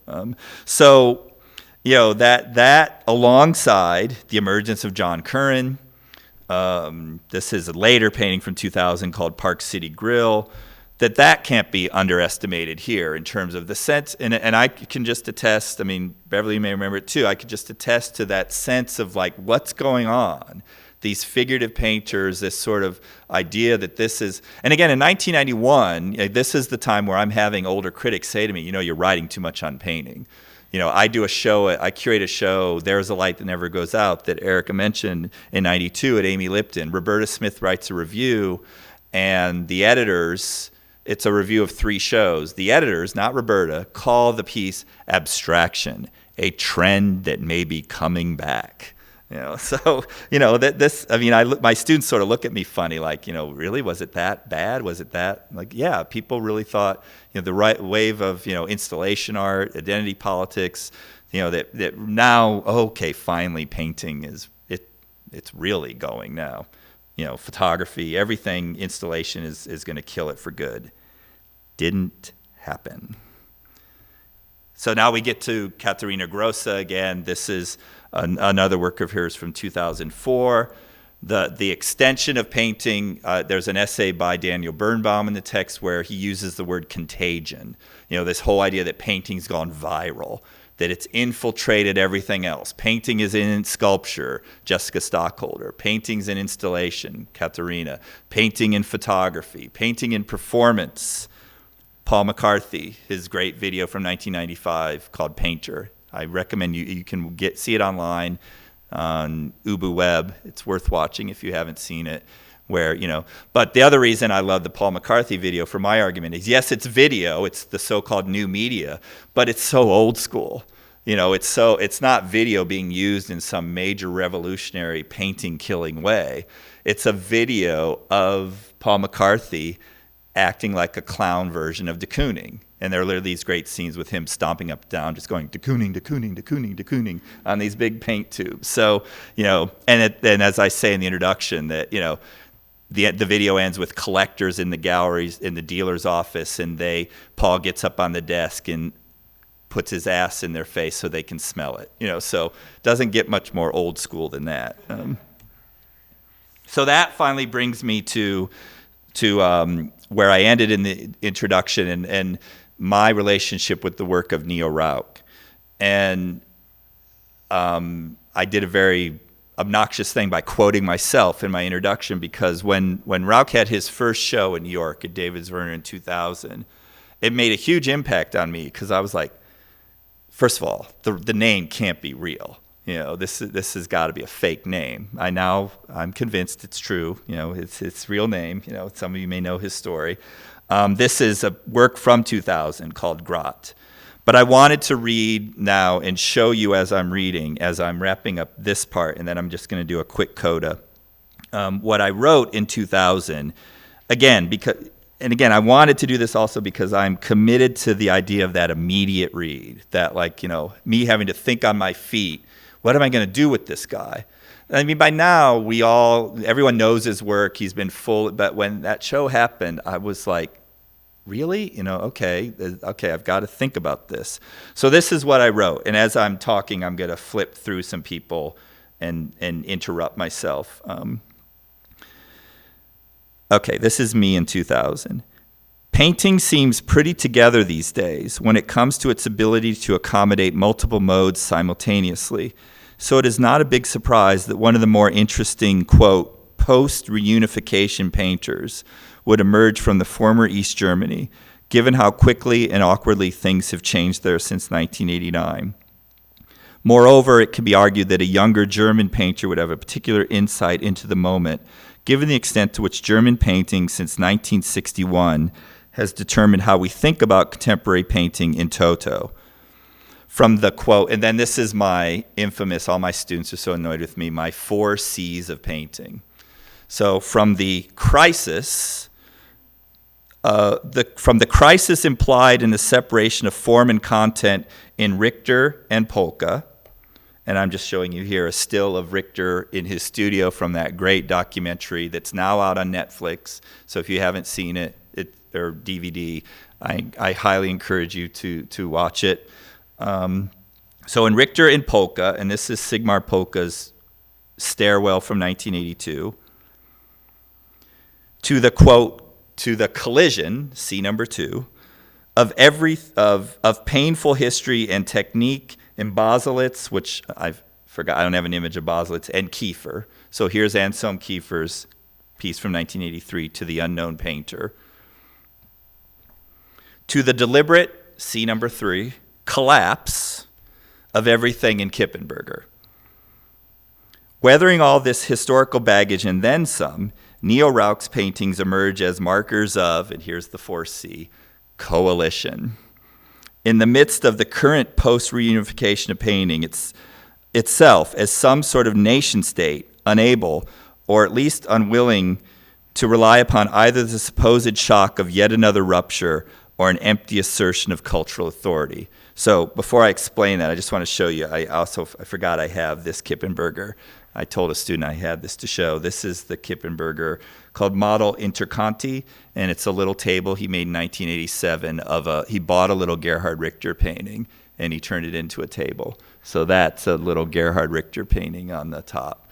That alongside the emergence of John Curran. This is a later painting from 2000 called Park City Grill, that can't be underestimated here in terms of the sense, and I can just attest, Beverly may remember it too, I could just attest to that sense of like what's going on, these figurative painters, this sort of idea that this is, and again in 1991, this is the time where I'm having older critics say to me, you're writing too much on painting. I do a show, I curate a show, There's a Light That Never Goes Out, that Erica mentioned in 92 at Amy Lipton. Roberta Smith writes a review, and the editors, it's a review of 3 shows. The editors, not Roberta, call the piece abstraction, a trend that may be coming back. My students sort of look at me funny, like, really, was it that bad? Was it that? Like, yeah, people really thought, the right wave of, installation art, identity politics, that now, okay, finally painting it's really going now. Photography, everything, installation is going to kill it for good. Didn't happen. So now we get to Katerina Grossa again. This is another work of hers from 2004. The extension of painting, there's an essay by Daniel Birnbaum in the text where he uses the word contagion. This whole idea that painting's gone viral, that it's infiltrated everything else. Painting is in sculpture, Jessica Stockholder. Painting's in installation, Katerina. Painting in photography. Painting in performance, Paul McCarthy, his great video from 1995 called Painter. I recommend you can see it online on Ubu Web. It's worth watching if you haven't seen it. where, but the other reason I love the Paul McCarthy video for my argument is, yes, it's video, it's the so-called new media, but it's so old school. It's not video being used in some major revolutionary painting killing way. It's a video of Paul McCarthy acting like a clown version of de Kooning. And there are literally these great scenes with him stomping up and down, just going de Kooning, de Kooning, de Kooning, de Kooning on these big paint tubes. So, and as I say in the introduction, that, the video ends with collectors in the galleries, in the dealer's office, and Paul gets up on the desk and puts his ass in their face so they can smell it. So it doesn't get much more old school than that. So that finally brings me to where I ended in the introduction and my relationship with the work of Neo Rauch. And I did a very obnoxious thing by quoting myself in my introduction, because when Rauch had his first show in New York at David Zwirner in 2000, it made a huge impact on me, because I was like, first of all, the name can't be real. This has got to be a fake name. I'm convinced it's true. It's real name. Some of you may know his story. This is a work from 2000 called Grot. But I wanted to read now and show you as I'm reading, as I'm wrapping up this part, and then I'm just going to do a quick coda. What I wrote in 2000, again, I wanted to do this also because I'm committed to the idea of that immediate read, that me having to think on my feet, what am I going to do with this guy? I mean, by now, everyone knows his work, he's been full, but when that show happened, I was like, really? Okay, I've got to think about this. So this is what I wrote, and as I'm talking, I'm going to flip through some people and interrupt myself. Okay, this is me in 2000. Painting seems pretty together these days when it comes to its ability to accommodate multiple modes simultaneously. So it is not a big surprise that one of the more interesting, quote, post-reunification painters would emerge from the former East Germany, given how quickly and awkwardly things have changed there since 1989. Moreover, it can be argued that a younger German painter would have a particular insight into the moment, given the extent to which German painting since 1961 has determined how we think about contemporary painting in toto. From the quote, and then this is my infamous, all my students are so annoyed with me, my 4 C's of painting. So from the crisis, from the crisis implied in the separation of form and content in Richter and Polka, and I'm just showing you here a still of Richter in his studio from that great documentary that's now out on Netflix. So if you haven't seen it, or DVD, I highly encourage you to watch it. So in Richter and Polka, and this is Sigmar Polka's Stairwell from 1982, to the quote, to the collision, C number 2, of painful history and technique in Baselitz, which I don't have an image of Baselitz, and Kiefer. So here's Anselm Kiefer's piece from 1983, To the Unknown Painter. To the deliberate, C number 3, collapse of everything in Kippenberger. Weathering all this historical baggage and then some, Neo Rauch's paintings emerge as markers of, and here's the 4C, coalition. In the midst of the current post-reunification of painting, itself as some sort of nation state, unable, or at least unwilling, to rely upon either the supposed shock of yet another rupture or an empty assertion of cultural authority. So before I explain that, I just want to show you, I forgot I have this Kippenberger. I told a student I had this to show. This is the Kippenberger called Model Interconti, and it's a little table he made in 1987 he bought a little Gerhard Richter painting, and he turned it into a table. So that's a little Gerhard Richter painting on the top.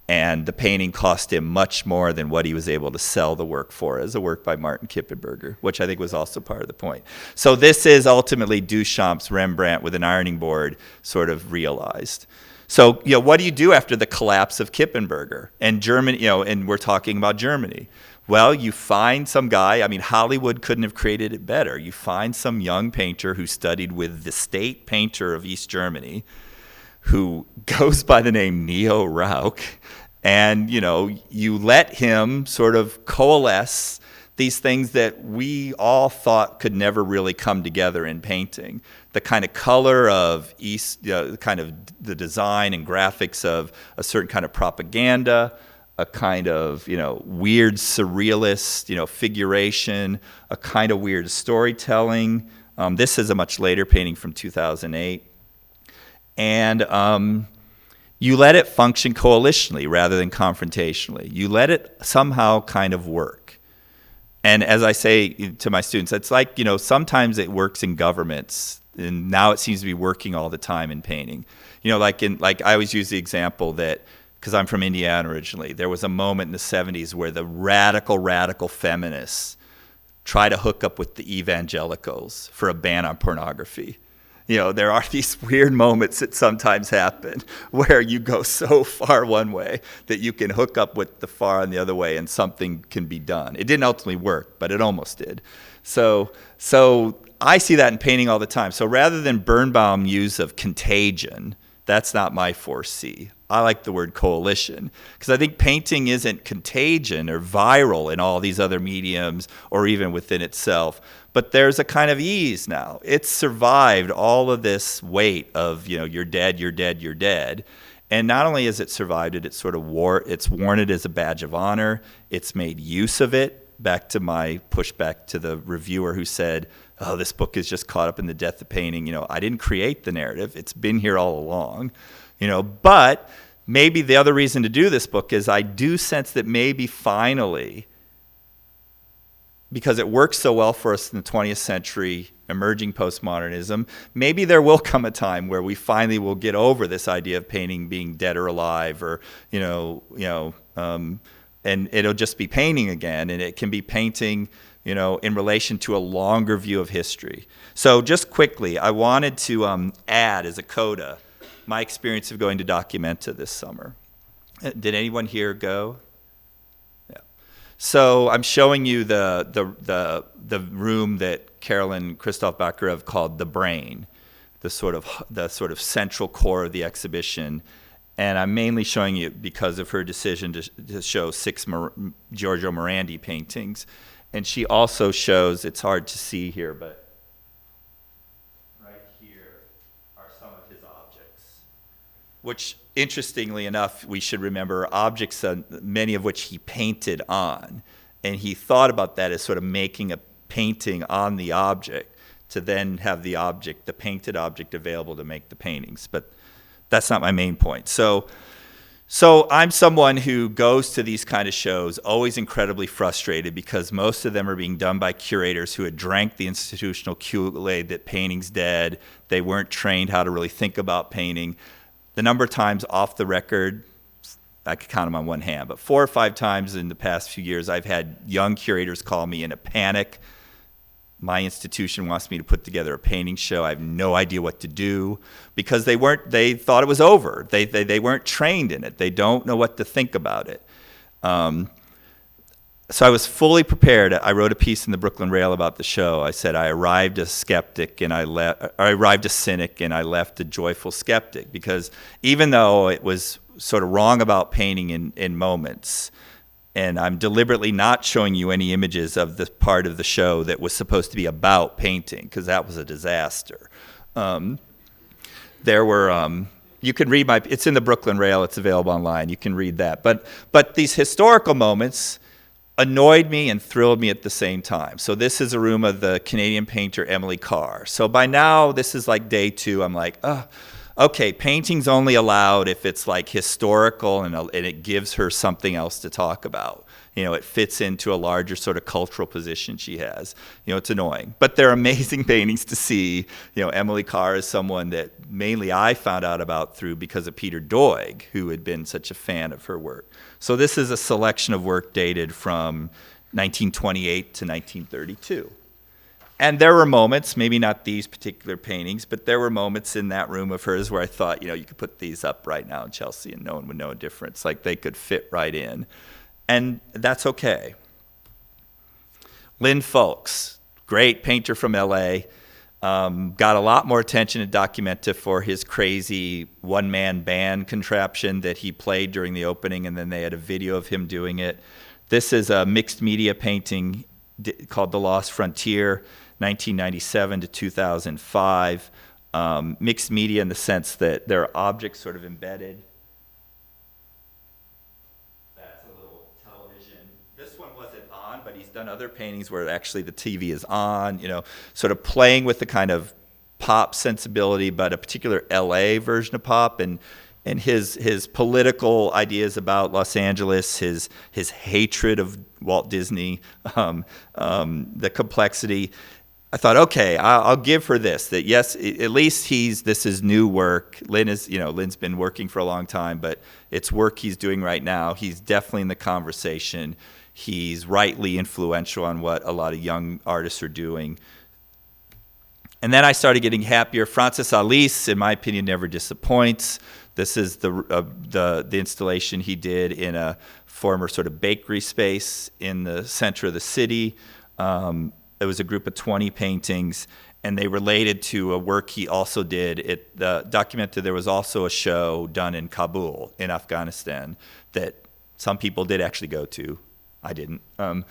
And the painting cost him much more than what he was able to sell the work for as a work by Martin Kippenberger, which I think was also part of the point. So this is ultimately Duchamp's Rembrandt with an ironing board sort of realized. So, what do you do after the collapse of Kippenberger and Germany, and we're talking about Germany? Well, you find some guy, Hollywood couldn't have created it better. You find some young painter who studied with the state painter of East Germany, who goes by the name Neo Rauch, And, you let him sort of coalesce these things that we all thought could never really come together in painting. The kind of color of kind of the design and graphics of a certain kind of propaganda, a kind of, weird surrealist, figuration, a kind of weird storytelling. This is a much later painting from 2008. And you let it function coalitionally rather than confrontationally. You let it somehow kind of work. And as I say to my students, it's like, sometimes it works in governments, and now it seems to be working all the time in painting. Like I always use the example that, because I'm from Indiana originally, there was a moment in the 70s where the radical feminists try to hook up with the evangelicals for a ban on pornography. There are these weird moments that sometimes happen where you go so far one way that you can hook up with the far on the other way and something can be done. It didn't ultimately work, but it almost did. So I see that in painting all the time. So rather than Birnbaum's use of contagion, that's not my 4C. I like the word coalition, because I think painting isn't contagion or viral in all these other mediums or even within itself. But there's a kind of ease now. It's survived all of this weight of, you're dead, you're dead, you're dead. And not only has it survived it, it's worn it as a badge of honor. It's made use of it. Back to my pushback to the reviewer who said, oh, this book is just caught up in the death of painting. I didn't create the narrative. It's been here all along. But maybe the other reason to do this book is I do sense that maybe finally, because it works so well for us in the 20th century, emerging postmodernism, maybe there will come a time where we finally will get over this idea of painting being dead or alive, or and it'll just be painting again, and it can be painting, in relation to a longer view of history. So just quickly, I wanted to add as a coda my experience of going to Documenta this summer. Did anyone here go? Yeah. So I'm showing you the room that Carolyn Christoph Bakarev called the brain, the sort of central core of the exhibition. And I'm mainly showing you because of her decision to show 6 Giorgio Morandi paintings. And she also shows, it's hard to see here, but right here are some of his objects, which, interestingly enough, we should remember objects, many of which he painted on. And he thought about that as sort of making a painting on the object to then have the painted object available to make the paintings. But that's not my main point. So I'm someone who goes to these kind of shows always incredibly frustrated because most of them are being done by curators who had drank the institutional Kool-Aid that painting's dead. They weren't trained how to really think about painting. The number of times off the record, I could count them on one hand, but 4 or 5 times in the past few years, I've had young curators call me in a panic. My institution wants me to put together a painting show. I have no idea what to do because they thought it was over. They weren't trained in it. They don't know what to think about it. So I was fully prepared. I wrote a piece in the Brooklyn Rail about the show. I said I arrived a skeptic and I arrived a cynic and I left a joyful skeptic, because even though it was sort of wrong about painting in moments, and I'm deliberately not showing you any images of the part of the show that was supposed to be about painting, because that was a disaster. There were, you can read it's in the Brooklyn Rail, it's available online, you can read that. But these historical moments annoyed me and thrilled me at the same time. So this is a room of the Canadian painter Emily Carr. So by now, this is like day 2, I'm like, okay, painting's only allowed if it's like historical and it gives her something else to talk about. It fits into a larger sort of cultural position she has. It's annoying. But they're amazing paintings to see. Emily Carr is someone that mainly I found out about because of Peter Doig, who had been such a fan of her work. So this is a selection of work dated from 1928 to 1932. And there were moments, maybe not these particular paintings, but there were moments in that room of hers where I thought, you could put these up right now in Chelsea and no one would know a difference. Like they could fit right in. And that's okay. Lynn Fulks, great painter from LA. Got a lot more attention at Documenta for his crazy one-man band contraption that he played during the opening, and then they had a video of him doing it. This is a mixed media painting called The Lost Frontier, 1997 to 2005. Mixed media in the sense that there are objects sort of embedded. That's a little television. This one wasn't on, but he's done other paintings where actually the TV is on, you know, sort of playing with the kind of pop sensibility, but a particular LA version of pop, and his political ideas about Los Angeles, his hatred of Walt Disney, the complexity. I thought, okay, I'll give her this. That yes, at least this is new work. Lynn's been working for a long time, but it's work he's doing right now. He's definitely in the conversation. He's rightly influential on what a lot of young artists are doing. And then I started getting happier. Francis Alice, in my opinion, never disappoints. This is the installation he did in a former sort of bakery space in the center of the city. It was a group of 20 paintings, and they related to a work he also did. Documented there was also a show done in Kabul in Afghanistan that some people did actually go to. I didn't. So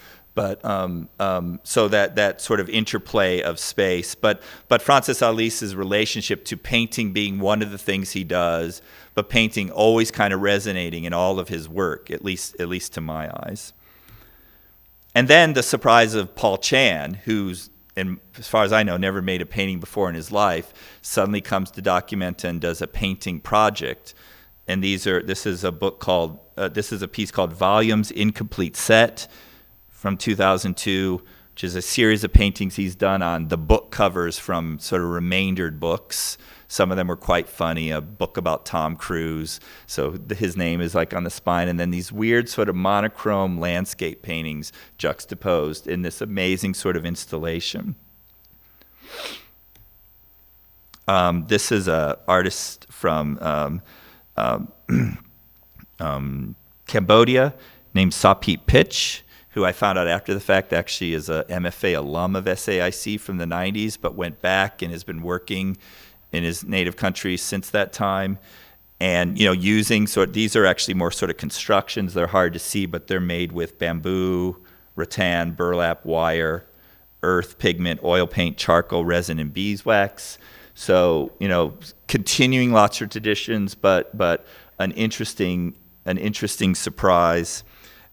that sort of interplay of space. But Francis Alice's relationship to painting being one of the things he does, but painting always kind of resonating in all of his work, at least to my eyes. And then the surprise of Paul Chan, who's, as far as I know, never made a painting before in his life, suddenly comes to Documenta and does a painting project. And this is a piece called Volumes Incomplete Set from 2002, which is a series of paintings he's done on the book covers from sort of remaindered books. Some of them were quite funny, a book about Tom Cruise, so his name is like on the spine, and then these weird sort of monochrome landscape paintings juxtaposed in this amazing sort of installation. This is an artist from Cambodia named Sapit Pitch, who I found out after the fact actually is a MFA alum of SAIC from the 90s, but went back and has been working in his native country since that time. And, using these are actually more sort of constructions. They're hard to see, but they're made with bamboo, rattan, burlap, wire, earth, pigment, oil paint, charcoal, resin, and beeswax. So, continuing lots of traditions, but an interesting surprise.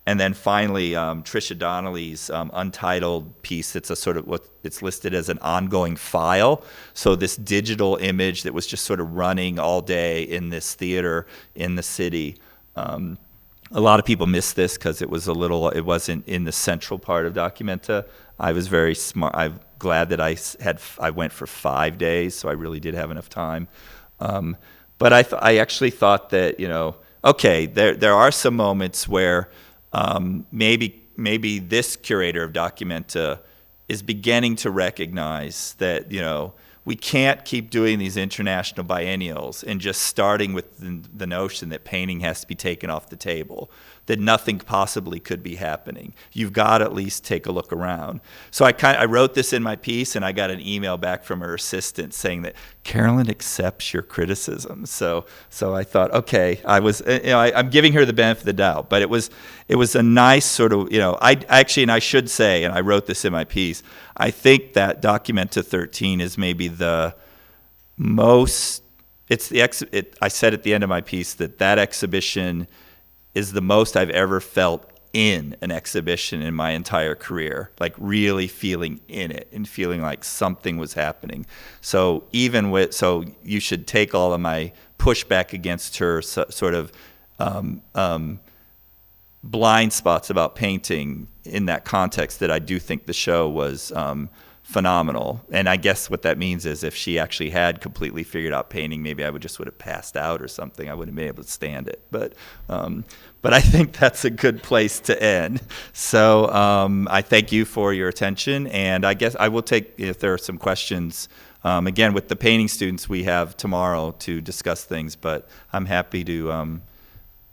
And then finally, Tricia Donnelly's untitled piece. It's a sort of it's listed as an ongoing file. So this digital image that was just sort of running all day in this theater in the city. A lot of people missed this because it wasn't in the central part of Documenta. I was very smart. I'm glad that I went for 5 days, so I really did have enough time. But I actually thought that okay, there are some moments where maybe this curator of Documenta is beginning to recognize that, we can't keep doing these international biennials and just starting with the notion that painting has to be taken off the table, that nothing possibly could be happening. You've got to at least take a look around. So I wrote this in my piece, and I got an email back from her assistant saying that Carolyn accepts your criticism. So I thought, okay, I'm giving her the benefit of the doubt, but it was a nice sort of, I should say, and I wrote this in my piece, I think that Documenta 13 is maybe the most, I said at the end of my piece that exhibition is the most I've ever felt in an exhibition in my entire career, like really feeling in it and feeling like something was happening. So you should take all of my pushback against her sort of blind spots about painting in that context, that I do think the show was phenomenal. And I guess what that means is if she actually had completely figured out painting, maybe I would have passed out or something. I wouldn't have been able to stand it. But I think that's a good place to end. So I thank you for your attention, and I guess I will take, if there are some questions, again, with the painting students we have tomorrow to discuss things, but I'm happy to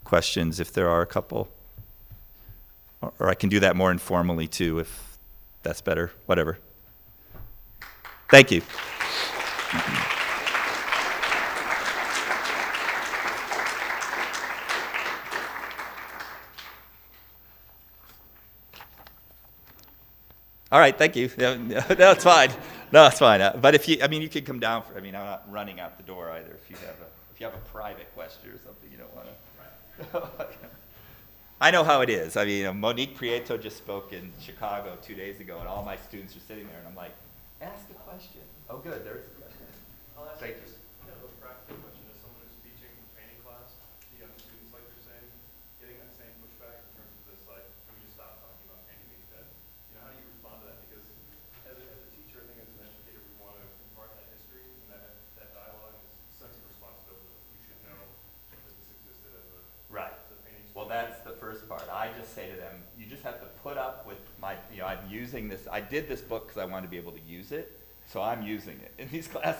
questions if there are a couple. Or I can do that more informally too, if that's better, whatever. Thank you. All right, thank you. No, it's fine. No, it's fine. But if you, I mean, you could come down. I'm not running out the door either. If you have a private question or something you don't want to. I know how it is. I mean, Monique Prieto just spoke in Chicago 2 days ago, and all my students are sitting there, and I'm like, ask a question. Oh, good, there is a question. I'll ask Thank you you. just kind of a practical question. As someone who's teaching painting class, the young students, like you're saying, getting that same pushback in terms of this, like, can we just stop talking about painting being dead? How do you respond to that? Because as a teacher, I think as an educator, we want to impart that history and that dialogue and sense of responsibility. You should know that this existed as a Right. as a painting. Well, that's the first part. I just say to them, you just have to put up with my, I'm using this. I did this book because I wanted to be able to use it, so I'm using it in these classes.